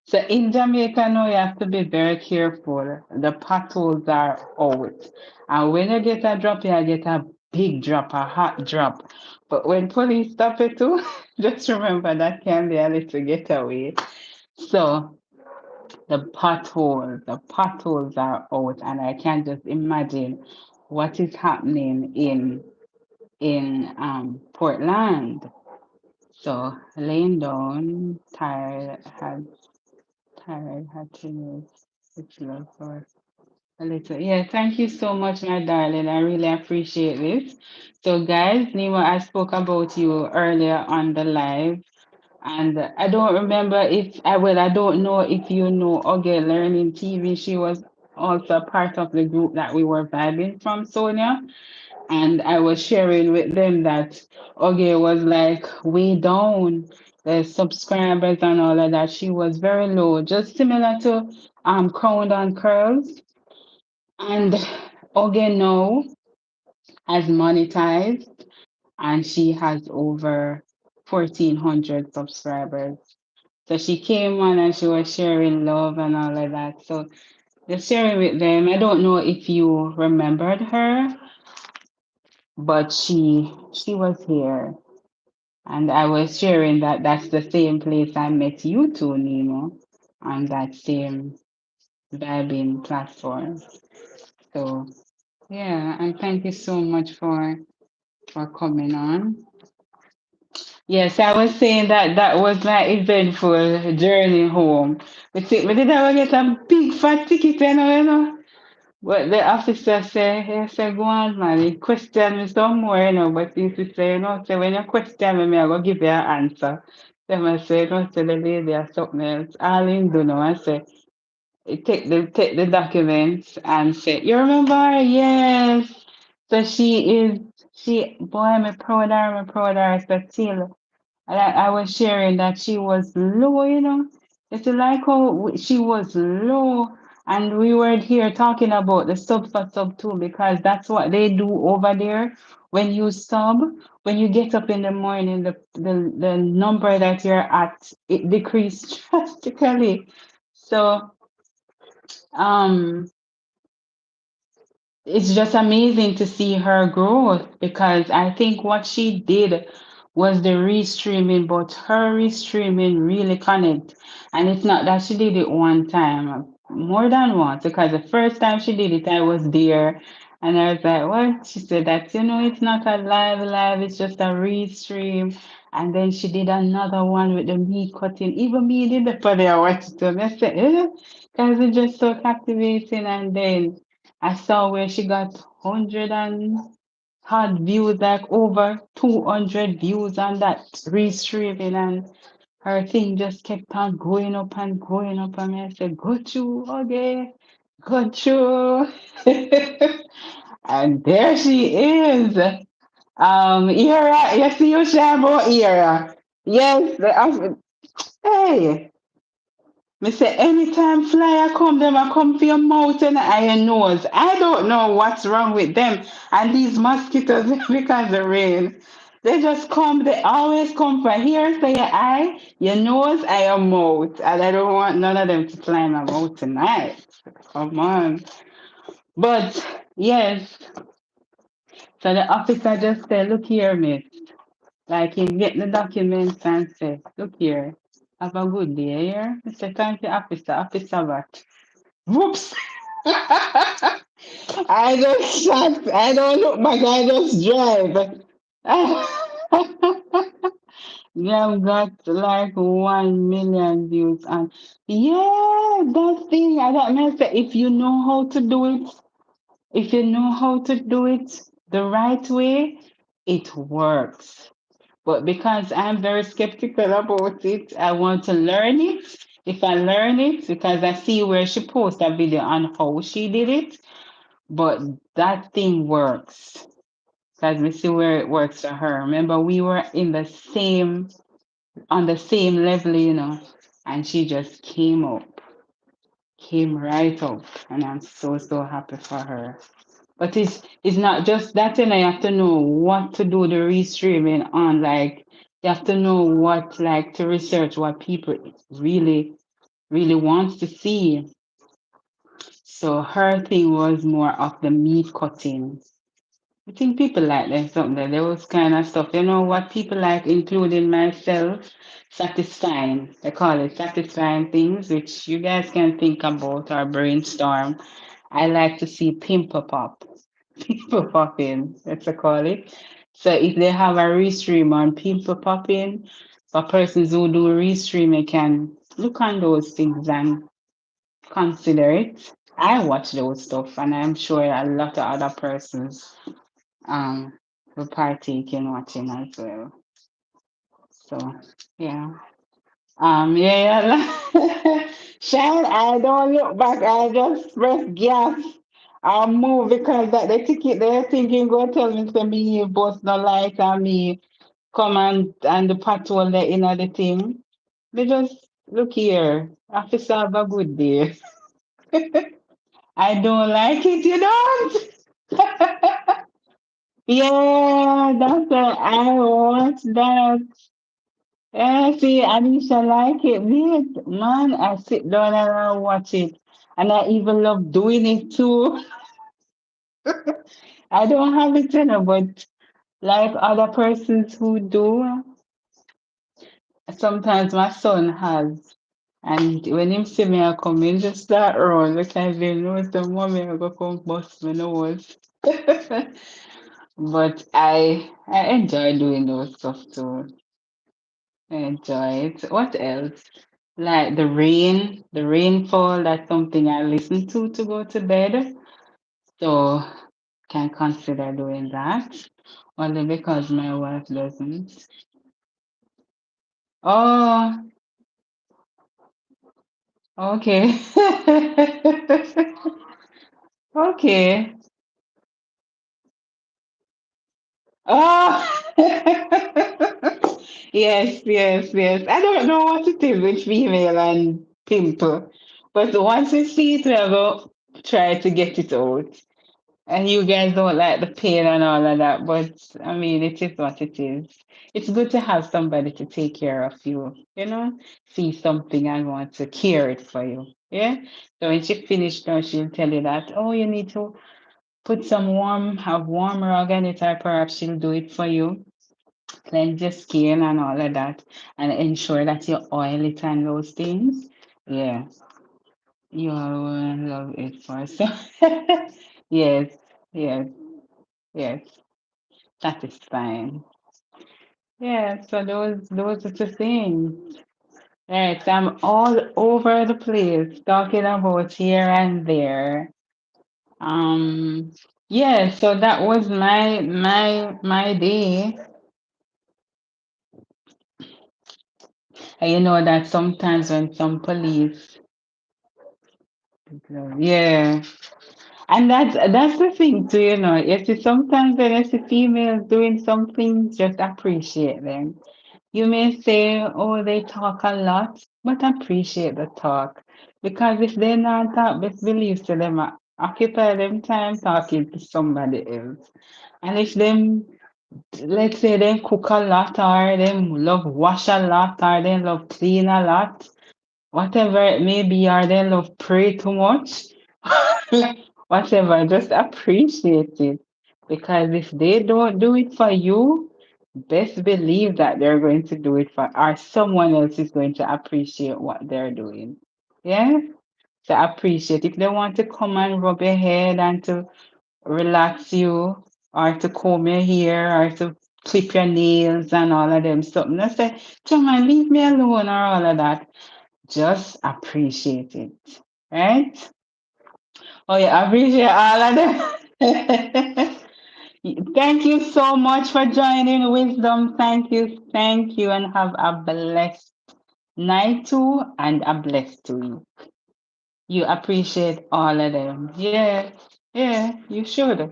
So in Jamaica now you have to be very careful. The potholes are out. And when you get a drop, you get a big drop, a hot drop. But when police stop it too, just remember that can be a little getaway. So the potholes are out, and I can just imagine what is happening in Portland. So laying down, tired, had to move. It's love for a little. Yeah, thank you so much, my darling. I really appreciate this. So, guys, Nima, I spoke about you earlier on the live, and I don't remember if I don't know if you know Oge Learning TV. She was also part of the group that we were vibing from, Sonia. And I was sharing with them that Oge was like way down, the subscribers and all of that. She was very low, just similar to Crown on Curls. And Oge now has monetized and she has over 1,400 subscribers. So she came on and she was sharing love and all of that. So just sharing with them. I don't know if you remembered her, but she was here. And I was sharing that that's the same place I met you two, Nemo, on that same vibing platform. So yeah, and thank you so much for coming on. Yes, I was saying that that was my eventful journey home. We did ever get a big fat ticket, you know. But the officer say, go on, man. He question me some more, but he say, say, when you question me, I go give you an answer. Then I say, say the lady or something else. All in do now, I say, take the documents and say, you remember her? Yes. So boy, I'm proud of her, so still. And I was sharing that she was low. It's like how she was low, and we were here talking about the sub for sub too, because that's what they do over there. When you sub, when you get up in the morning, the number that you're at, it decreased drastically. So um it's just amazing to see her growth because I think what she did was the restreaming, but her restreaming really connect. And it's not that she did it one time, more than once, because the first time she did it, I was there. And I was like, what? She said that, it's not a live, it's just a restream. And then she did another one with the meat cutting. Even me did the for there, I watched it. And I said, because it's just so captivating. And then I saw where she got 100 and had views, like over 200 views on that restreaming, and her thing just kept on going up and going up. And I said, got you, okay, got you. And there she is. Era, you see you, Shabo, Era. Yes, hey. Me say anytime flyer come, them I come for your mouth and your nose. I don't know what's wrong with them. And these mosquitoes, because of rain, they just come, they always come for here, so your eye, your nose, and your mouth. And I don't want none of them to fly my mouth tonight. Come on. But yes, so the officer just said, look here, miss. Like he get the documents and say, look here, have a good day here. I say, thank you, officer what? Whoops! I just shot. I don't look back. I just drive. They've got like 1 million views, and yeah, that thing. I don't know if you know how to do it. If you know how to do it the right way, it works. But because I'm very skeptical about it, I want to learn it. If I learn it, because I see where she posted a video on how she did it. But that thing works. Because we see where it works for her. Remember, we were in the same, on the same level, and she just came right up. And I'm so, so happy for her. But it's not just that, you have to know what to do the restreaming on. Like, you have to know what, like, to research what people really, really wants to see. So her thing was more of the meat cutting. I think people like that something. Those kind of stuff. You know what people like, including myself, satisfying. They call it satisfying things, which you guys can think about or brainstorm. I like to see pimple pop. Pimple popping, let's call it. So if they have a restream on pimple popping, for persons who do restream, can look on those things and consider it. I watch those stuff, and I'm sure a lot of other persons um will partake in watching as well. So yeah. Yeah. Shine, I don't look back, I just press gas. I move because that the ticket they're thinking go tell me to me both no light and me come and the patrol there in the thing. They just look here. Officer have a good day. I don't like it, you don't? Yeah, that's what I watch that. Yeah, see, Anisha like it. Wait, man, I sit down and I watch it. And I even love doing it too. I don't have it, but like other persons who do, sometimes my son has. And when him see me, I come in, just start run because they know the mommy I go come bust my nose. But I enjoy doing those stuff too. I enjoy it. What else? Like the rainfall, that's something I listen to go to bed. So can consider doing that. Only because my wife doesn't. Oh, okay. Okay. Oh, yes, yes, yes. I don't know what it is with female and pimple, but once you see it, we go try to get it out. And you guys don't like the pain and all of that, but I mean, it is what it is. It's good to have somebody to take care of you, see something and want to care it for you. Yeah. So when she finished now, she'll tell you that, oh, you need to put some have warm rug on it, or perhaps she'll do it for you. Cleanse your skin and all of that, and ensure that you oil it and those things. Yeah, you will love it for so. Yes, yes, yes. Satisfying. Yeah, so those are the things. Right, I'm all over the place talking about here and there. Um, yeah, so that was my day. And you know that sometimes when some police, yeah, and that's the thing too, you see sometimes when you see females doing something, just appreciate them. You may say, oh, they talk a lot, but appreciate the talk. Because if they not talk, best believe to them occupy them time talking to somebody else. And if them, let's say they cook a lot or them love wash a lot or they love clean a lot, whatever it may be, or they love pray too much, whatever, just appreciate it. Because if they don't do it for you, best believe that they're going to do it for, or someone else is going to appreciate what they're doing. Yeah? To appreciate. If they want to come and rub your head and to relax you, or to comb your hair, or to clip your nails and all of them something, I say, come on, leave me alone, or all of that. Just appreciate it. Right? Oh, yeah, appreciate all of them. Thank you so much for joining Wisdom. Thank you, and have a blessed night too, and a blessed week. You appreciate all of them. Yeah. Yeah, you should.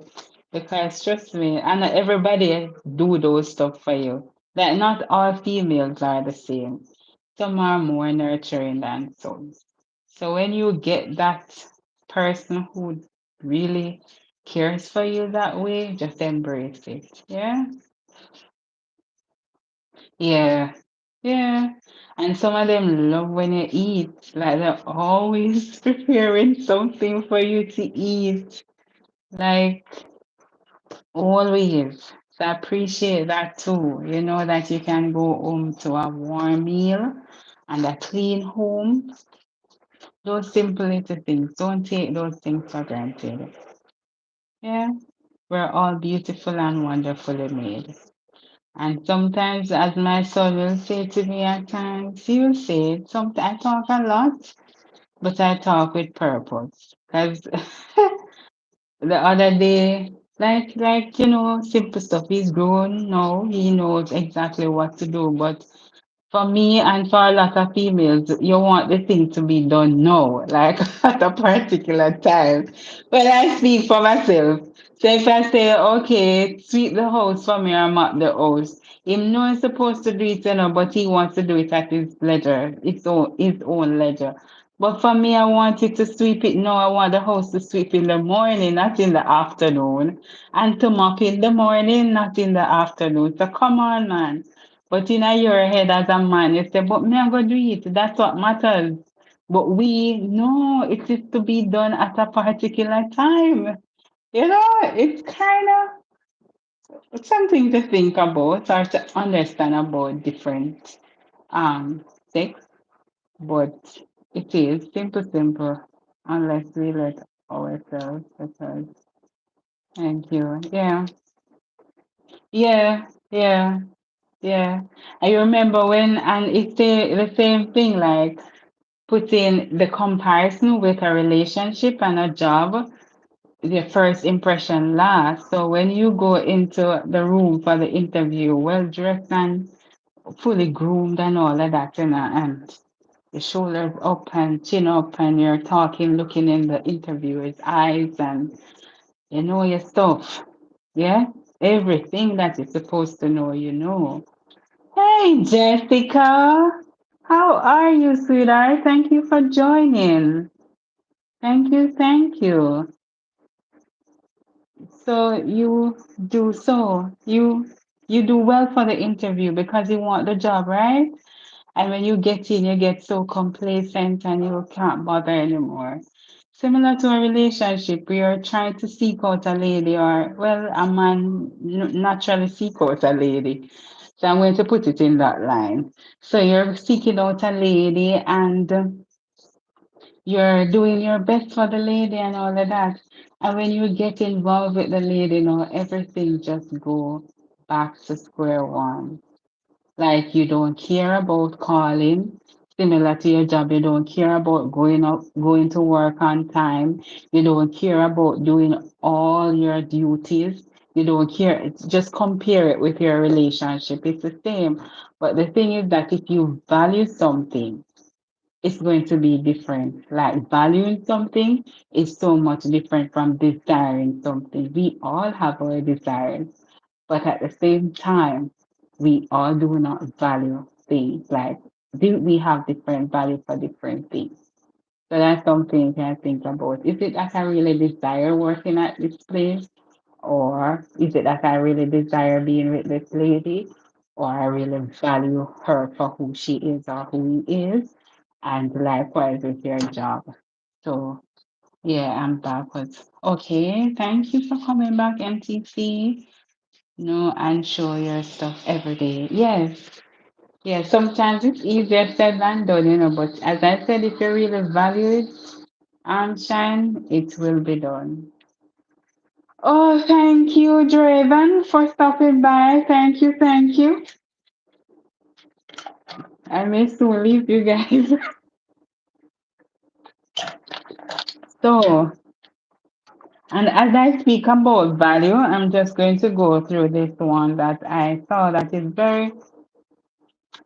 Because trust me, and everybody do those stuff for you. That not all females are the same. Some are more nurturing than some. So when you get that person who really cares for you that way, just embrace it. Yeah? Yeah. Yeah. And some of them love when you eat. Like they're always preparing something for you to eat. Like always. So I appreciate that too. You know that you can go home to a warm meal and a clean home. Those simple little things. Don't take those things for granted. Yeah. We're all beautiful and wonderfully made. And sometimes, as my son will say to me at times, he will say, sometimes I talk a lot, but I talk with purpose. Because the other day, simple stuff. He's grown now. He knows exactly what to do. But for me and for a lot of females, you want the thing to be done now, like at a particular time. But I speak for myself. So if I say, okay, sweep the house for me or mop the house, him know he's supposed to do it, but he wants to do it at his leisure, his own leisure. But for me, I wanted to sweep it now. I want the house to sweep in the morning, not in the afternoon. And to mop in the morning, not in the afternoon. So come on, man. But in your head as a man, you say, but me, I'm going to do it. That's what matters. But we know it is to be done at a particular time. You know, it's kind of something to think about or to understand about different sex. But it is simple, unless we let ourselves. Because, thank you. Yeah, yeah, yeah. Yeah, I remember when, and it's the same thing, like putting the comparison with a relationship and a job, the first impression lasts. So when you go into the room for the interview, well dressed and fully groomed and all of that, and the shoulders up and chin up, and you're talking, looking in the interviewer's eyes, and you know your stuff. Yeah, everything that you're supposed to know, you know. Hey, Jessica. How are you, sweetheart? Thank you for joining. Thank you, thank you. So you do well for the interview because you want the job, right? And when you get in, you get so complacent and you can't bother anymore. Similar to a relationship, we are trying to seek out a lady, or well, a man naturally seek out a lady. So I'm going to put it in that line. So you're seeking out a lady and you're doing your best for the lady and all of that. And when you get involved with the lady, everything just go back to square one. Like you don't care about calling, similar to your job, you don't care about going to work on time. You don't care about doing all your duties. You don't care. Just compare it with your relationship. It's the same. But the thing is that if you value something, it's going to be different. Like valuing something is so much different from desiring something. We all have our desires, but at the same time, we all do not value things. Like we have different value for different things. So that's something you can think about. Is it that I really desire working at this place? Or is it that I really desire being with this lady? Or I really value her for who she is or who he is? And likewise with your job. So yeah, I'm backwards. Okay, thank you for coming back, MTC. No, and show your stuff every day. Yes, yes. Sometimes it's easier said than done, but as I said, if you really value it and shine, it will be done. Oh, thank you, Draven, for stopping by. Thank you, thank you. I may soon leave you guys. So, and as I speak about value, I'm just going to go through this one that I saw that is very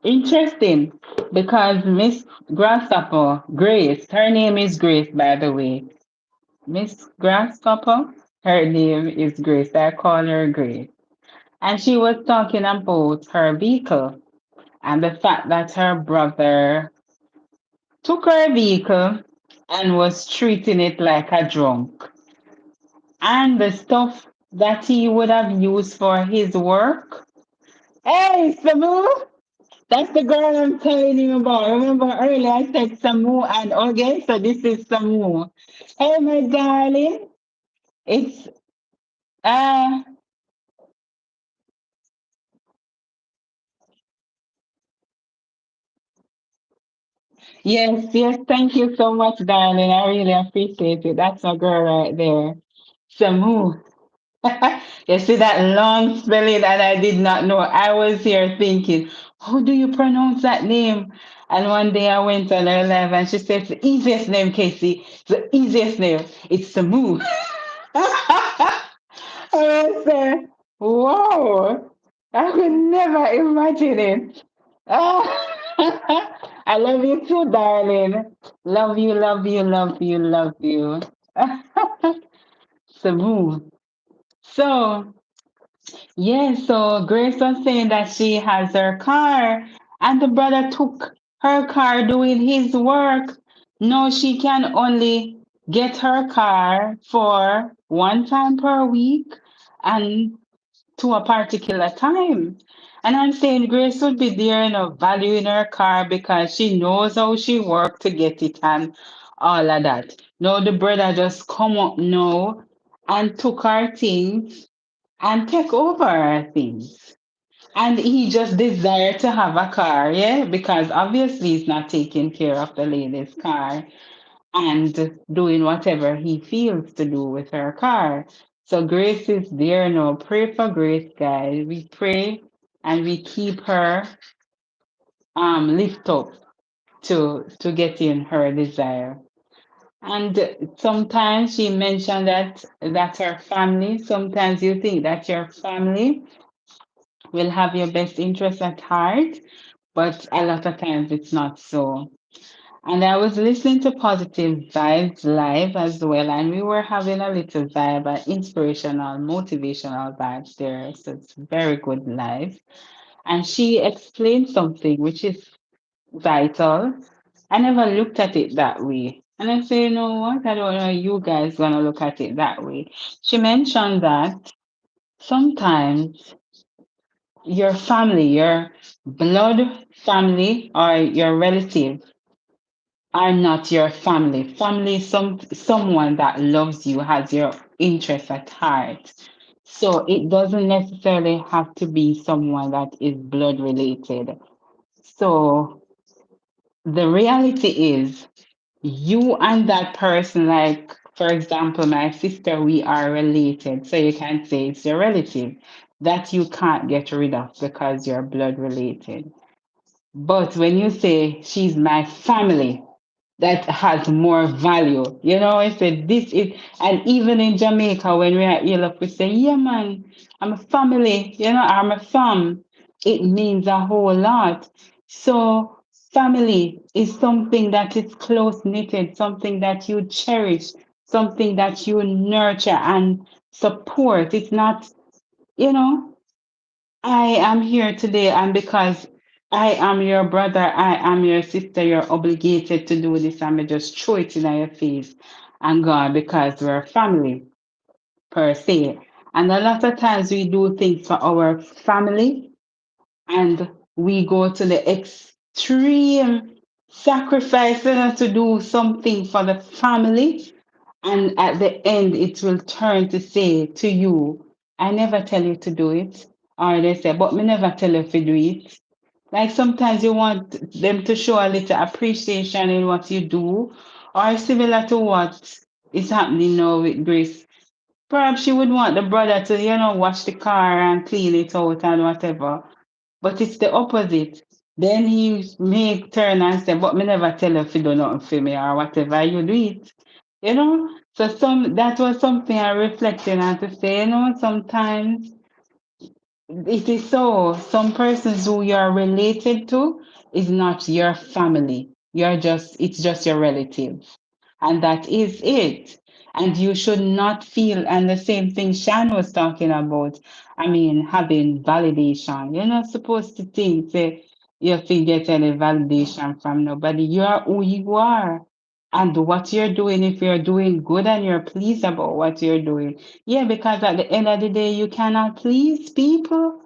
interesting because Miss Grasshopper, Grace, her name is Grace, by the way. Miss Grasshopper. Her name is Grace. I call her Grace. And she was talking about her vehicle and the fact that her brother took her vehicle and was treating it like a drunk. And the stuff that he would have used for his work. Hey, Samu! That's the girl I'm telling you about. Remember earlier I said Samu and okay, so this is Samu. Hey, my darling. It's uh yes, yes, thank you so much, darling. I really appreciate it. That's my girl right there. Samu. You see that long spelling, and I did not know. I was here thinking, how do you pronounce that name? And one day I went on her live and she said, it's the easiest name, Casey. It's the easiest name. It's Samu. I said, whoa, I could never imagine it. I love you too, darling. Love you, love you, love you, love you. Samu. So, yes, so Grace was saying that she has her car and the brother took her car doing his work. No, she can only get her car for one time per week and to a particular time. And I'm saying Grace would be there, valuing her car because she knows how she worked to get it and all of that. No, the brother just come up now and took her things and take over her things. And he just desired to have a car, yeah, because obviously he's not taking care of the lady's car and doing whatever he feels to do with her car. So Grace is there now. Pray for Grace, guys. We pray and we keep her lift up to get in her desire. And sometimes she mentioned that her family, sometimes you think that your family will have your best interest at heart, but a lot of times it's not so. And I was listening to Positive Vibes live as well, and we were having a little vibe, inspirational, motivational vibes there. So it's very good live. And she explained something which is vital. I never looked at it that way. And I say, you know what? I don't know you guys gonna look at it that way. She mentioned that sometimes your family, your blood family or your relative are not your family. Family is someone that loves you, has your interest at heart. So it doesn't necessarily have to be someone that is blood related. So the reality is you and that person, like for example, my sister, we are related. So you can say it's your relative that you can't get rid of because you're blood related. But when you say she's my family, that has more value. I said this is, and even in Jamaica, when we are ill up, we say, yeah, man, I'm a family, I'm a fam. It means a whole lot. So, family is something that is close knitted, something that you cherish, something that you nurture and support. It's not, you know, I am here today, and because I am your brother, I am your sister, you're obligated to do this, and I just throw it in your face and God, because we're family per se. And a lot of times we do things for our family and we go to the extreme sacrifice to do something for the family, and at the end, it will turn to say to you, I never tell you to do it. Or they say, but me never tell you to do it. Like sometimes you want them to show a little appreciation in what you do, or similar to what is happening now with Grace. Perhaps she would want the brother to, wash the car and clean it out and whatever. But it's the opposite. Then he may turn and say, but me never tell you if you do nothing for me or whatever, you do it. So that was something I reflected on to say, sometimes it is so. Some persons who you're related to is not your family. It's just your relative. And that is it. And you should not feel, and the same thing Shan was talking about, I mean, having validation. You're not supposed to think that you have to get any validation from nobody. You are who you are. And what you're doing, if you're doing good and you're pleased about what you're doing. Yeah, because at the end of the day, you cannot please people.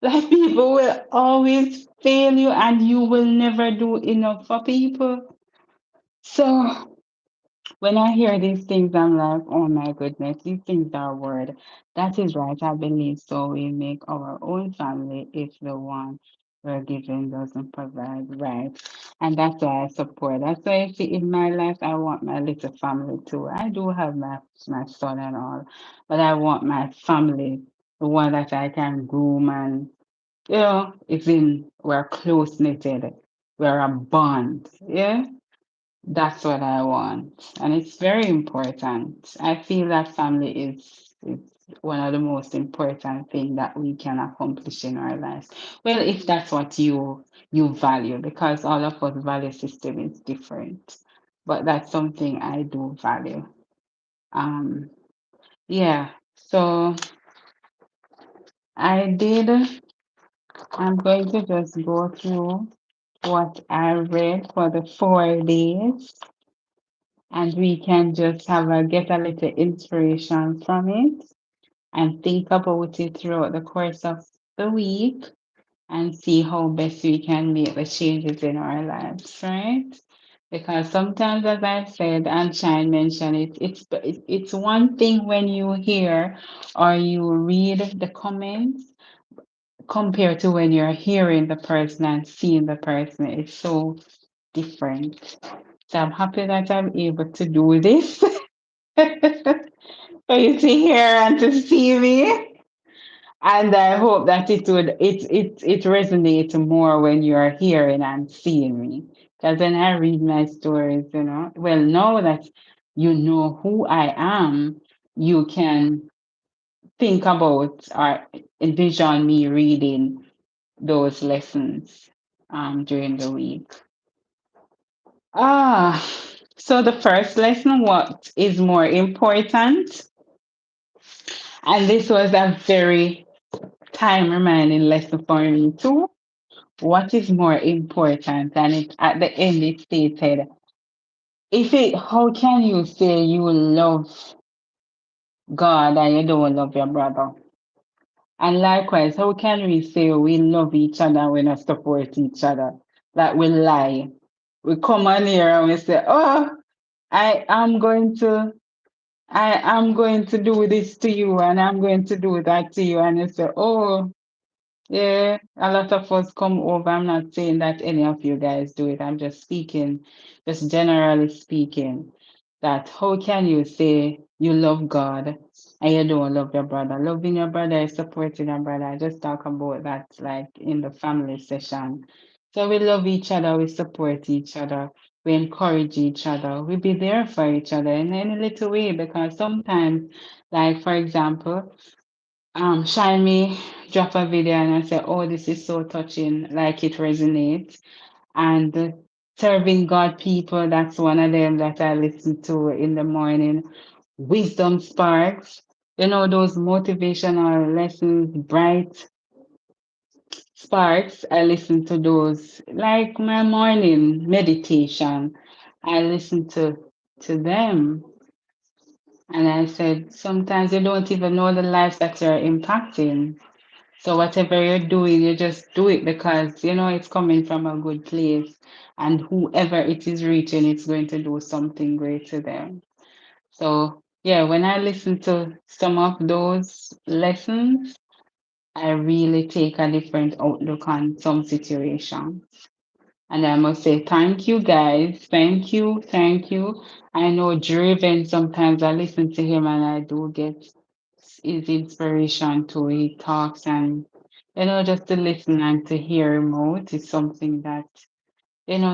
Like people will always fail you and you will never do enough for people. So when I hear these things, I'm like, oh my goodness, these things are word. That is right. I believe so. We make our own family if the one we're given doesn't provide right. And that's why I support. That's why I see in my life, I want my little family too. I do have my son and all, but I want my family, the one that I can groom and, it's in, we're close knitted. We're a bond. Yeah. That's what I want. And it's very important. I feel that family is one of the most important things that we can accomplish in our lives. Well, if that's what you value, because all of us value system is different. But that's something I do value. Um, yeah. So I did, I'm going to just go through what I read for the 4 days and we can just have a get a little inspiration from it and think about it throughout the course of the week and see how best we can make the changes in our lives, right? Because sometimes, as I said, and Shine mentioned it, it's one thing when you hear or you read the comments compared to when you're hearing the person and seeing the person. It's so different. So I'm happy that I'm able to do this. For you to hear and to see me. And I hope that it resonates more when you're hearing and seeing me. Because when I read my stories, well, now that you know who I am, you can think about or envision me reading those lessons during the week. Ah, so the first lesson, what is more important? And this was a very time reminding lesson for me too. What is more important? And it at the end it stated, how can you say you love God and you don't love your brother? And likewise, how can we say we love each other and we not support each other? That we lie. We come on here and we say, oh, I am going to I am going to do this to you and I'm going to do that to you. And you say, oh, yeah, a lot of us come over. I'm not saying that any of you guys do it. I'm just speaking, just generally speaking, that how can you say you love God and you don't love your brother? Loving your brother is supporting your brother. I just talk about that like in the family session. So we love each other, we support each other, we encourage each other, we be there for each other in any little way because sometimes, like for example, Shine me drop a video and I say, oh, this is so touching, like it resonates. And serving God people, that's one of them that I listen to in the morning. Wisdom Sparks, those motivational lessons, bright sparks. I listen to those like my morning meditation. I listen to them. And I said, sometimes you don't even know the lives that you're impacting. So whatever you're doing, you just do it because you know it's coming from a good place, and whoever it is reaching, it's going to do something great to them. So yeah, when I listen to some of those lessons, I really take a different outlook on some situation. And I must say thank you guys. Thank you, thank you. I know Driven sometimes I listen to him and I do get his inspiration too. He talks and just to listen and to hear him out is something that,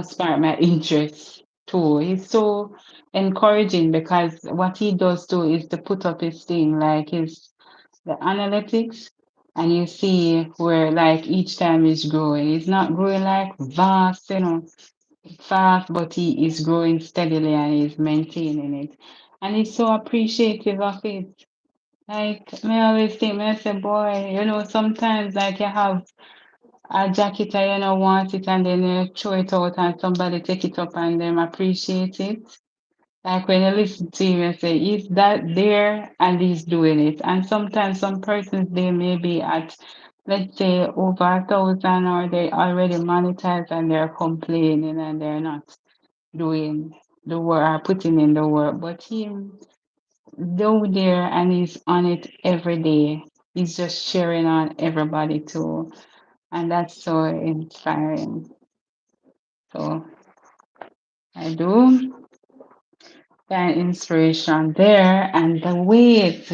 spark my interest too. He's so encouraging because what he does too is to put up his thing, like his the analytics, and you see where like each time he's growing. He's not growing like vast, fast, but he is growing steadily and he's maintaining it. and he's so appreciative of it. Like, me always think, me I say, boy, sometimes like you have a jacket and you don't want it and then you throw it out and somebody take it up and them appreciate it. Like when you listen to him, you say, is that there and he's doing it. And sometimes some persons they may be at, let's say, over 1,000 or they already monetized and they're complaining and they're not doing the work or putting in the work. But him down there and he's on it every day. He's just sharing on everybody too. And that's so inspiring. So I do that inspiration there, and the weight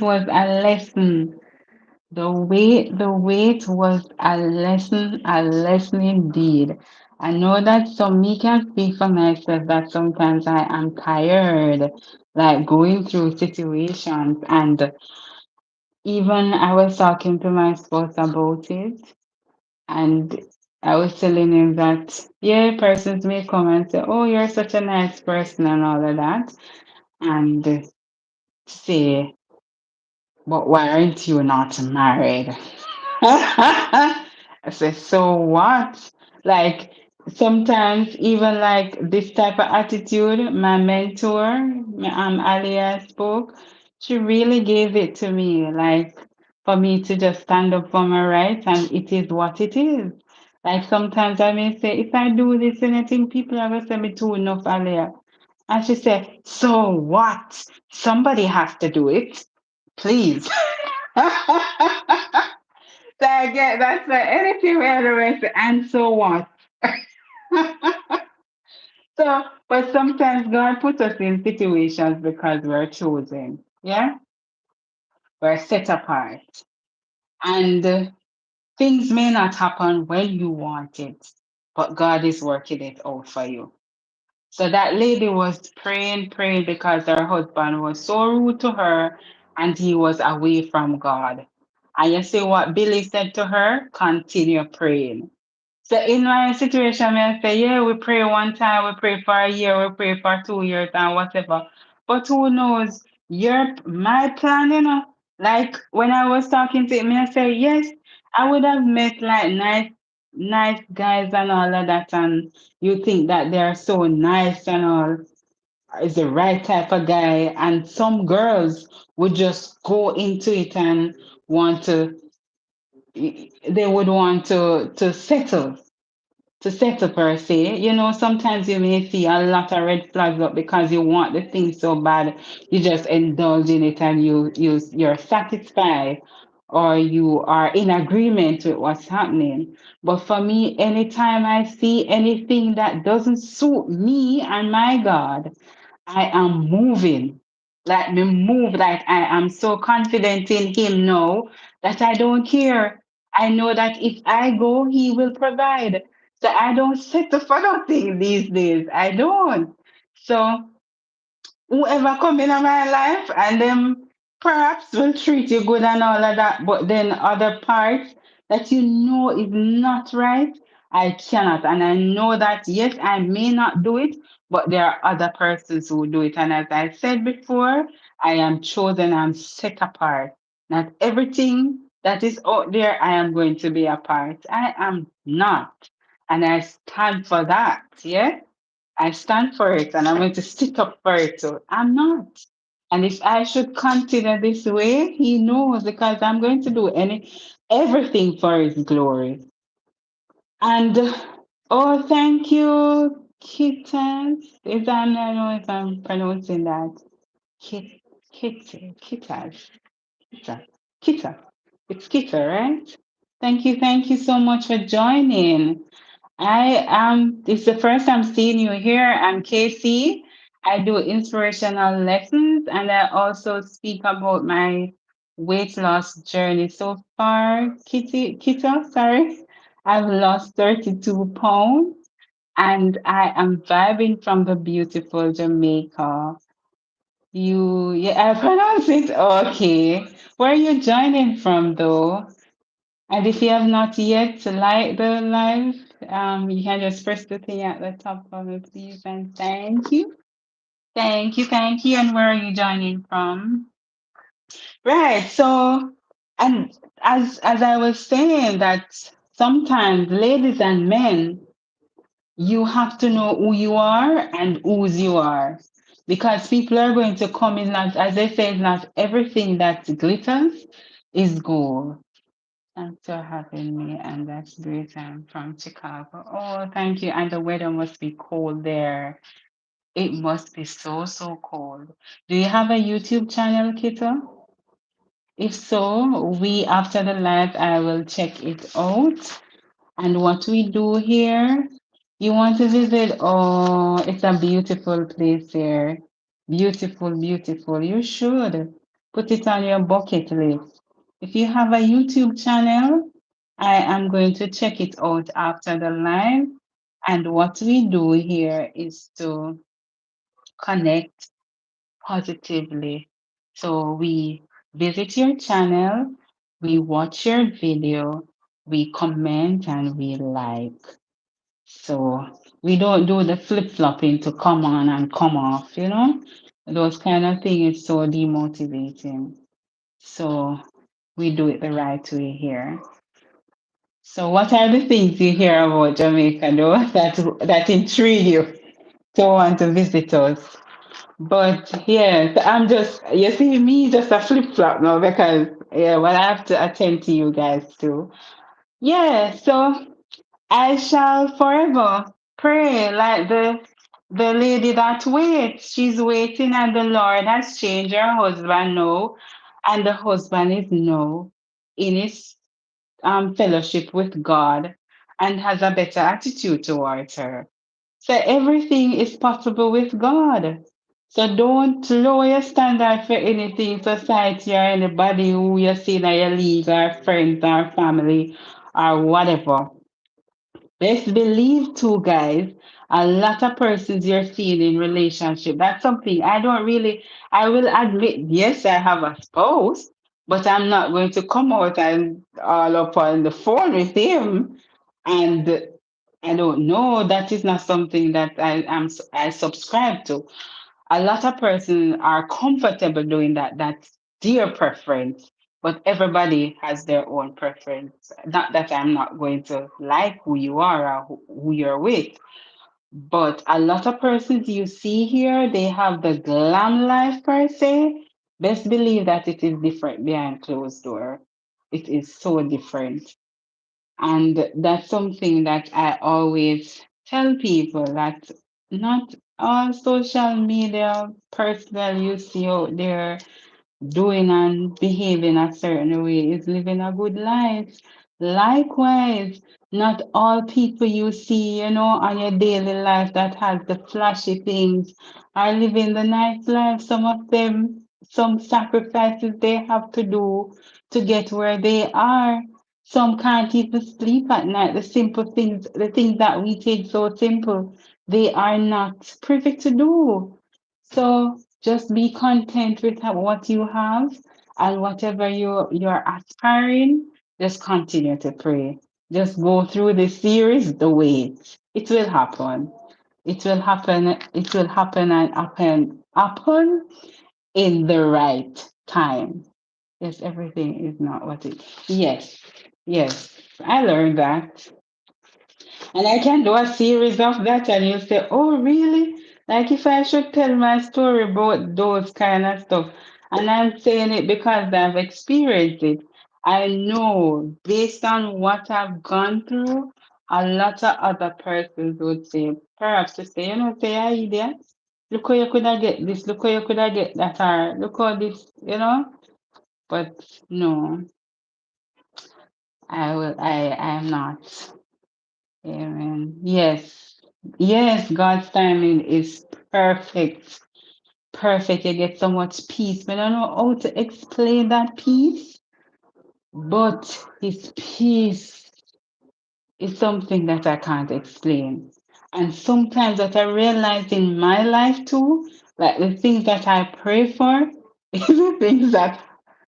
was a lesson. The weight was a lesson indeed. I know that some me can speak for myself that sometimes I am tired, like going through situations, and even I was talking to my spouse about it, and I was telling him that, yeah, persons may come and say, oh, you're such a nice person and all of that. And say, but why aren't you not married? I say, so what? Like sometimes even like this type of attitude, my mentor, Alia spoke, she really gave it to me, like for me to just stand up for my rights and it is what it is. Like sometimes I may say, if I do this and I think people are gonna say me too enough, Alia. And she said, so what? Somebody has to do it. Please. So I get that's like anything we otherwise and so what? So but sometimes God puts us in situations because we're chosen. Yeah? We're set apart. And things may not happen when you want it, but God is working it out for you. So that lady was praying, praying because her husband was so rude to her and he was away from God. And you see what Billy said to her? Continue praying. So in my situation, I say, yeah, we pray one time, we pray for a year, we pray for 2 years and whatever. But who knows? My plan, like when I was talking to him, I say, yes, I would have met like nice guys and all of that, and you think that they're so nice and all is the right type of guy, and some girls would just go into it and want to they would want to settle per se. Sometimes you may see a lot of red flags up because you want the thing so bad, you just indulge in it and you're satisfied or you are in agreement with what's happening. But for me, anytime I see anything that doesn't suit me and my God, I am moving. Like me move, like I am so confident in him now that I don't care. I know that if I go, he will provide. So I don't settle for nothing these days. I don't. So whoever come in my life and them perhaps will treat you good and all of that, but then other parts that is not right, I cannot. And I know that yes, I may not do it, but there are other persons who do it. And as I said before, I am chosen, I'm set apart. Not everything that is out there, I am going to be a part. I am not. And I stand for that. Yeah. I stand for it and I'm going to stick up for it. So I'm not. And if I should continue this way, he knows because I'm going to do everything for his glory. And oh, thank you, Kittens. Is I don't know if I'm pronouncing that. Kit, Kitters, Kitta, Kitta. It's Kitta, right? Thank you so much for joining. It's the first time seeing you here. I'm Casey. I do inspirational lessons and I also speak about my weight loss journey so far. Kita, sorry. I've lost 32 pounds and I am vibing from the beautiful Jamaica. Yeah, I pronounce it okay. Where are you joining from though? And if you have not yet liked the live, you can just press the thing at the top of it, please, and thank you. Thank you, thank you. And where are you joining from? Right. So, and as I was saying that sometimes ladies and men, you have to know who you are and whose you are. Because people are going to come in, as they say, not everything that glitters is gold. Thanks for having me, and that's great. I'm from Chicago. Oh, thank you. And the weather must be cold there. It must be so, so cold. Do you have a YouTube channel, Kito? If so, we after the live, I will check it out. And what we do here, you want to visit? Oh, it's a beautiful place here. Beautiful, beautiful. You should put it on your bucket list. If you have a YouTube channel, I am going to check it out after the live. And what we do here is to connect positively. So we visit your channel, we watch your video, we comment, and we like. So we don't do the flip flopping to come on and come off, you know? Those kind of things is so demotivating. So we do it the right way here. So what are the things you hear about Jamaica though that intrigue you to want to visit us? But yes, I'm just, you see me just a flip flop now because, yeah, well, I have to attend to you guys too. Yeah, so I shall forever pray like the lady that waits. She's waiting, and the Lord has changed her husband now, and the husband is now in his fellowship with God and has a better attitude towards her. So everything is possible with God. So don't lower your standard for anything, society or anybody who you see in your league or friends or family or whatever. Best believe too, guys, a lot of persons you're seeing in relationship. That's something I don't really, I will admit, yes, I have a spouse, but I'm not going to come out and all up on the phone with him. And I don't know. That is not something that I subscribe to. A lot of persons are comfortable doing that. That's their preference. But everybody has their own preference. Not that I'm not going to like who you are or who you're with, but a lot of persons you see here, they have the glam life per se. Best believe that it is different behind closed door. It is so different. And that's something that I always tell people that not all social media personnel you see out there doing and behaving a certain way is living a good life. Likewise, not all people you see, on your daily life that has the flashy things are living the nice life. Some of them, some sacrifices they have to do to get where they are. Some can't even sleep at night. The simple things, the things that we take so simple, they are not privy to do. So just be content with what you have, and whatever you're aspiring, just continue to pray. Just go through the series, the wait. It will happen. It will happen. It will happen and happen in the right time. Yes, everything is not what it. Yes, yes. I learned that. And I can do a series of that, and you say, "Oh, really?" Like if I should tell my story about those kind of stuff. And I'm saying it because I've experienced it. I know based on what I've gone through, a lot of other persons would say, perhaps to say, say, "Ah, idiot. Look how you could have get this, look how you could have get that, or look how this. But no, I am not. Amen. Yes. Yes, God's timing is perfect. Perfect. You get so much peace. But I don't know how to explain that peace, but His peace is something that I can't explain. And sometimes that I realize in my life too, like the things that I pray for is the things that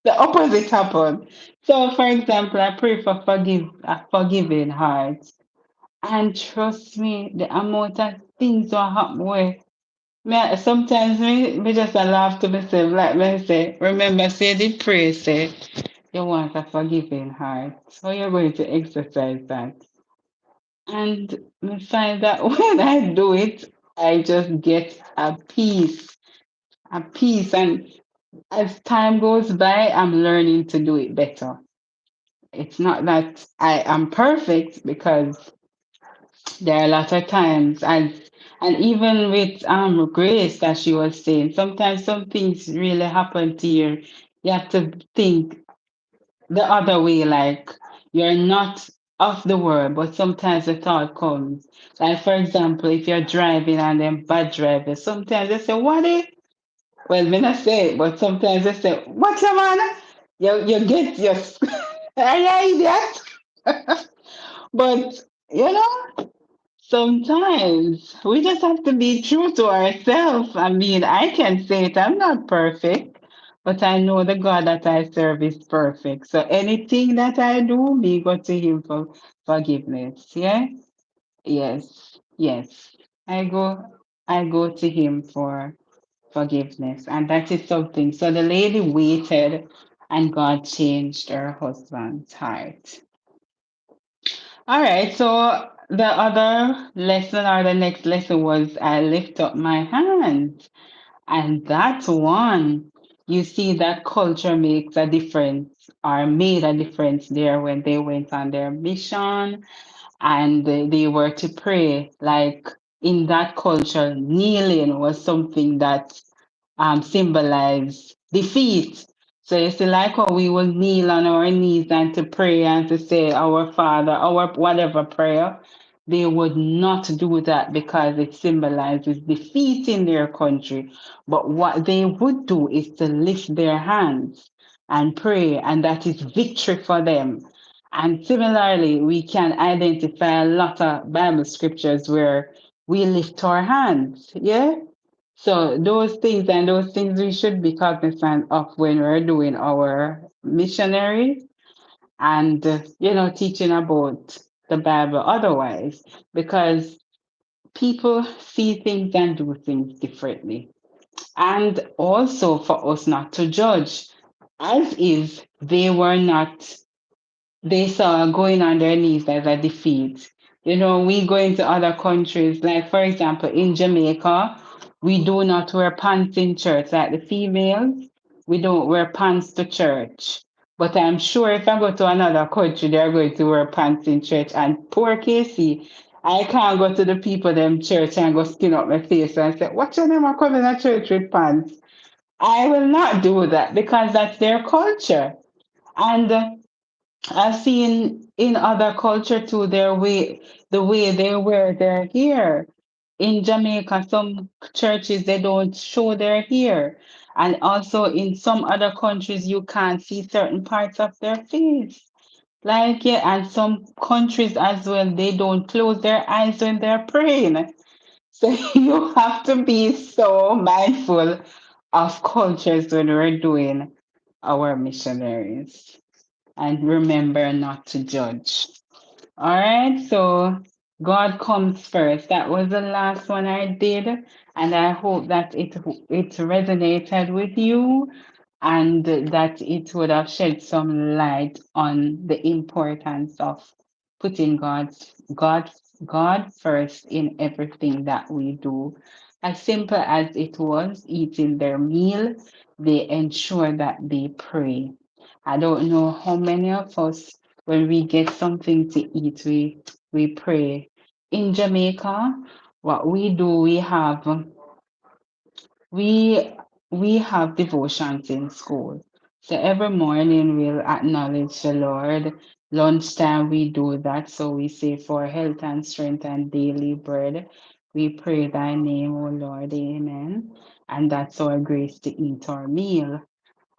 the opposite happen. So, for example, I pray for a forgiving heart. And trust me, the amount of things that happen where Sometimes me just a laugh to myself, like me say, remember say the prayer say you want a forgiving heart. So you're going to exercise that. And I find that when I do it, I just get a peace. And as time goes by, I'm learning to do it better. It's not that I am perfect because there are a lot of times, and even with Grace that she was saying, sometimes some things really happen to you. You have to think the other way, like you're not of the world, but sometimes the thought comes. Like for example, if you're driving and then bad drivers, sometimes they say, "What if?" Well, me not say it, but sometimes they say, "What's the man?" You get your, are you idiot? But you know. Sometimes we just have to be true to ourselves. I mean, I can say it, I'm not perfect, but I know the God that I serve is perfect. So anything that I do, me go to Him for forgiveness. Yeah? Yes. Yes. I go I go to Him for forgiveness. And that is something. So the lady waited and God changed her husband's heart. All right, so the other lesson or the next lesson was I lift up my hands. And that one, you see that culture makes a difference or made a difference there when they went on their mission and they were to pray. Like in that culture, kneeling was something that symbolize defeat. So you see, like how we will kneel on our knees and to pray and to say our Father, our whatever prayer, they would not do that because it symbolizes defeat in their country. But what they would do is to lift their hands and pray, and that is victory for them. And similarly, we can identify a lot of Bible scriptures where we lift our hands. Yeah, so those things we should be cognizant of when we're doing our missionary and teaching about the Bible otherwise, because people see things and do things differently. And also for us not to judge as if they were not they saw going on their knees as a defeat. We go into other countries, like for example, in Jamaica, we do not wear pants in church. Like the females, we don't wear pants to church. But I'm sure if I go to another country, they're going to wear pants in church. And poor Casey, I can't go to the people them church and go skin up my face and say, "What your name are coming to church with pants?" I will not do that because that's their culture. And I've seen in other culture too, the way they wear their hair. In Jamaica, some churches they don't show their hair, and also in some other countries you can't see certain parts of their face. Like yeah, and some countries as well they don't close their eyes when they're praying. So you have to be so mindful of cultures when we're doing our missionaries and remember not to judge. All right, so God comes first. That was the last one I did, and I hope that it resonated with you and that it would have shed some light on the importance of putting God first in everything that we do. As simple as it was eating their meal, they ensure that they pray. I don't know how many of us, when we get something to eat, we pray. In Jamaica, what we do, we we have devotions in school. So every morning we'll acknowledge the Lord. Lunchtime we do that. So we say for health and strength and daily bread. We pray thy name, O Lord, amen. And that's our grace to eat our meal.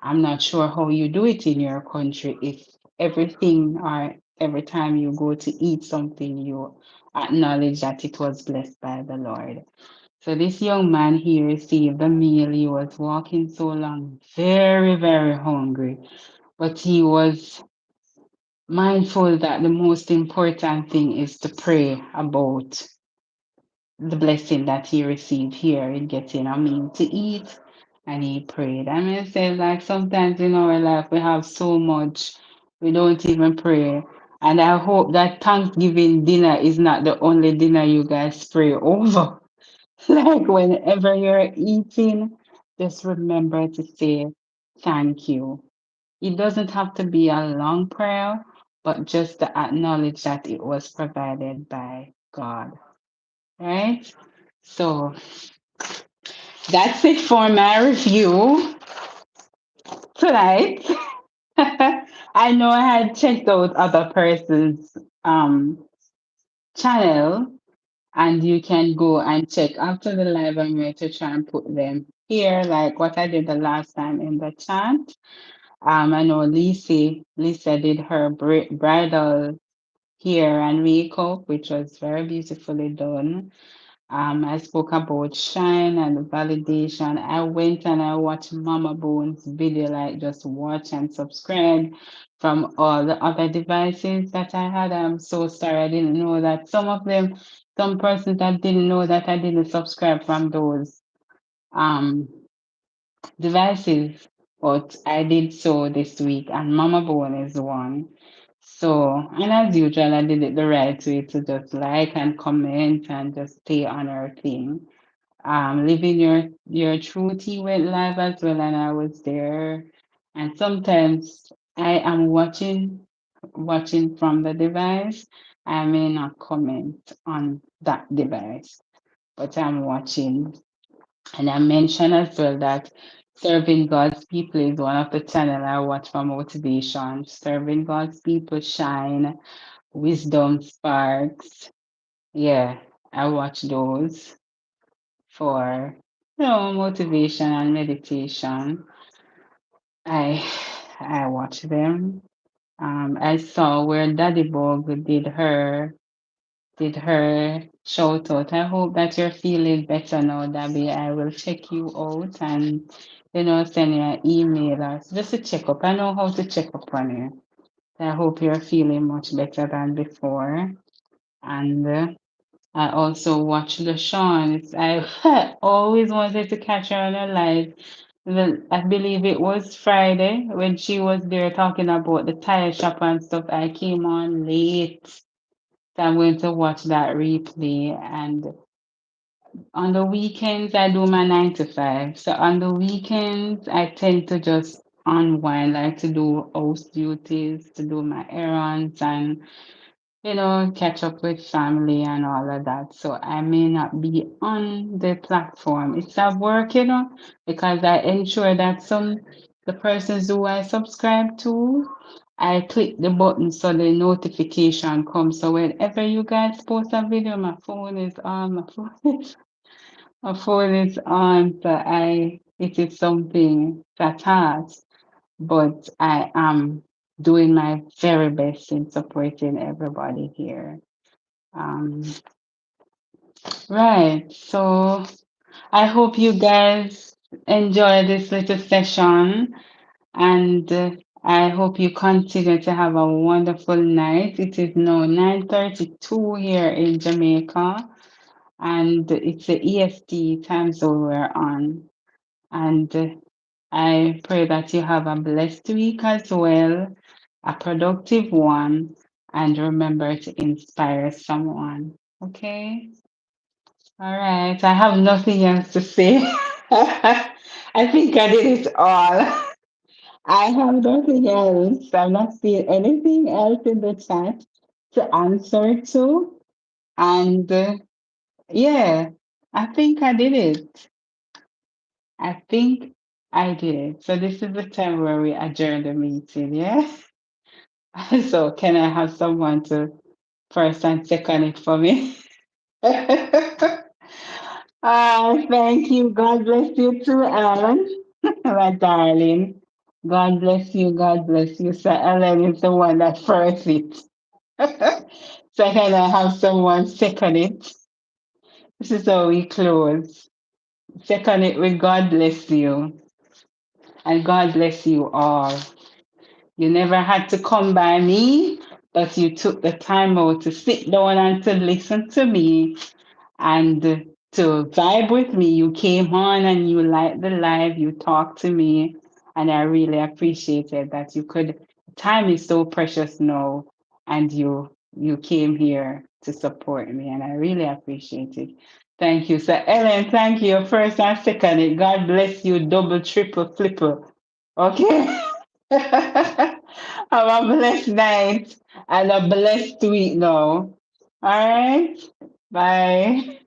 I'm not sure how you do it in your country. If everything or every time you go to eat something, you acknowledge that it was blessed by the Lord. So this young man, he received the meal. He was walking so long, very, very hungry, but he was mindful that the most important thing is to pray about the blessing that he received here in getting a meal to eat, and he prayed. I mean, it says like sometimes in our life we have so much we don't even pray. And I hope that Thanksgiving dinner is not the only dinner you guys pray over. Like whenever you're eating, just remember to say thank you. It doesn't have to be a long prayer, but just to acknowledge that it was provided by God, right? So that's it for my review tonight. I know I had checked out other person's um, channel, and you can go and check after the live. I'm going to try and put them here, like what I did the last time in the chat. I know Lisa did her bridal hair and makeup, which was very beautifully done. I spoke about shine and validation. I went and I watched Mama Bone's video, like just watch and subscribe from all the other devices that I had. I'm so sorry I didn't know that some of them, some persons that didn't know that I didn't subscribe from those um devices, but I did so this week, and Mama Bone is one. So, and as usual, I did it the right way to just like and comment and just stay on our thing. Living your truth, he went live as well, and I was there. And sometimes I am watching from the device. I may not comment on that device, but I'm watching. And I mentioned as well that Serving God's People is one of the channel I watch for motivation. Serving God's People shine, wisdom sparks. Yeah, I watch those for motivation and meditation. I I watch them. I saw where Daddy Bug did her shout out. I hope that you're feeling better now, Debbie. I will check you out and send you an email or just a check up. I know how to check up on you. I hope you're feeling much better than before. And I also watched the Sean. I always wanted to catch her on a live. I believe it was Friday when she was there talking about the tire shop and stuff. I came on late. So I'm going to watch that replay. And on the weekends, I do my 9 to 5. So on the weekends, I tend to just unwind, like to do house duties, to do my errands, and catch up with family and all of that. So I may not be on the platform. It's at work, because I ensure that the persons who I subscribe to, I click the button so the notification comes. So whenever you guys post a video, my phone is on, my phone is on. So it is something that has, but I am doing my very best in supporting everybody here. Um, right. So I hope you guys enjoy this little session, and I hope you continue to have a wonderful night. It is now 9:32 here in Jamaica, and it's the EST time zone we're on. And I pray that you have a blessed week as well, a productive one, and remember to inspire someone. Okay? All right. I have nothing else to say. I think I did it all. I have nothing else. I'm not seeing anything else in the chat to answer to. And yeah, I think I did it. I think I did it. So this is the time where we adjourn the meeting, yeah? So can I have someone to first and second it for me? Thank you. God bless you too, Alan. My darling. God bless you. God bless you. So Ellen is the one that first it. So can I have someone second it? This is how we close. Second it with God bless you. And God bless you all. You never had to come by me, but you took the time out to sit down and to listen to me. and to vibe with me. You came on and you liked the live, you talked to me, and I really appreciated that you could. Time is so precious now, and you came here to support me, and I really appreciate it. Thank you. So, Ellen, thank you. First and second, it. God bless you, double, triple, flipper. Okay. Have a blessed night and a blessed week now. All right. Bye.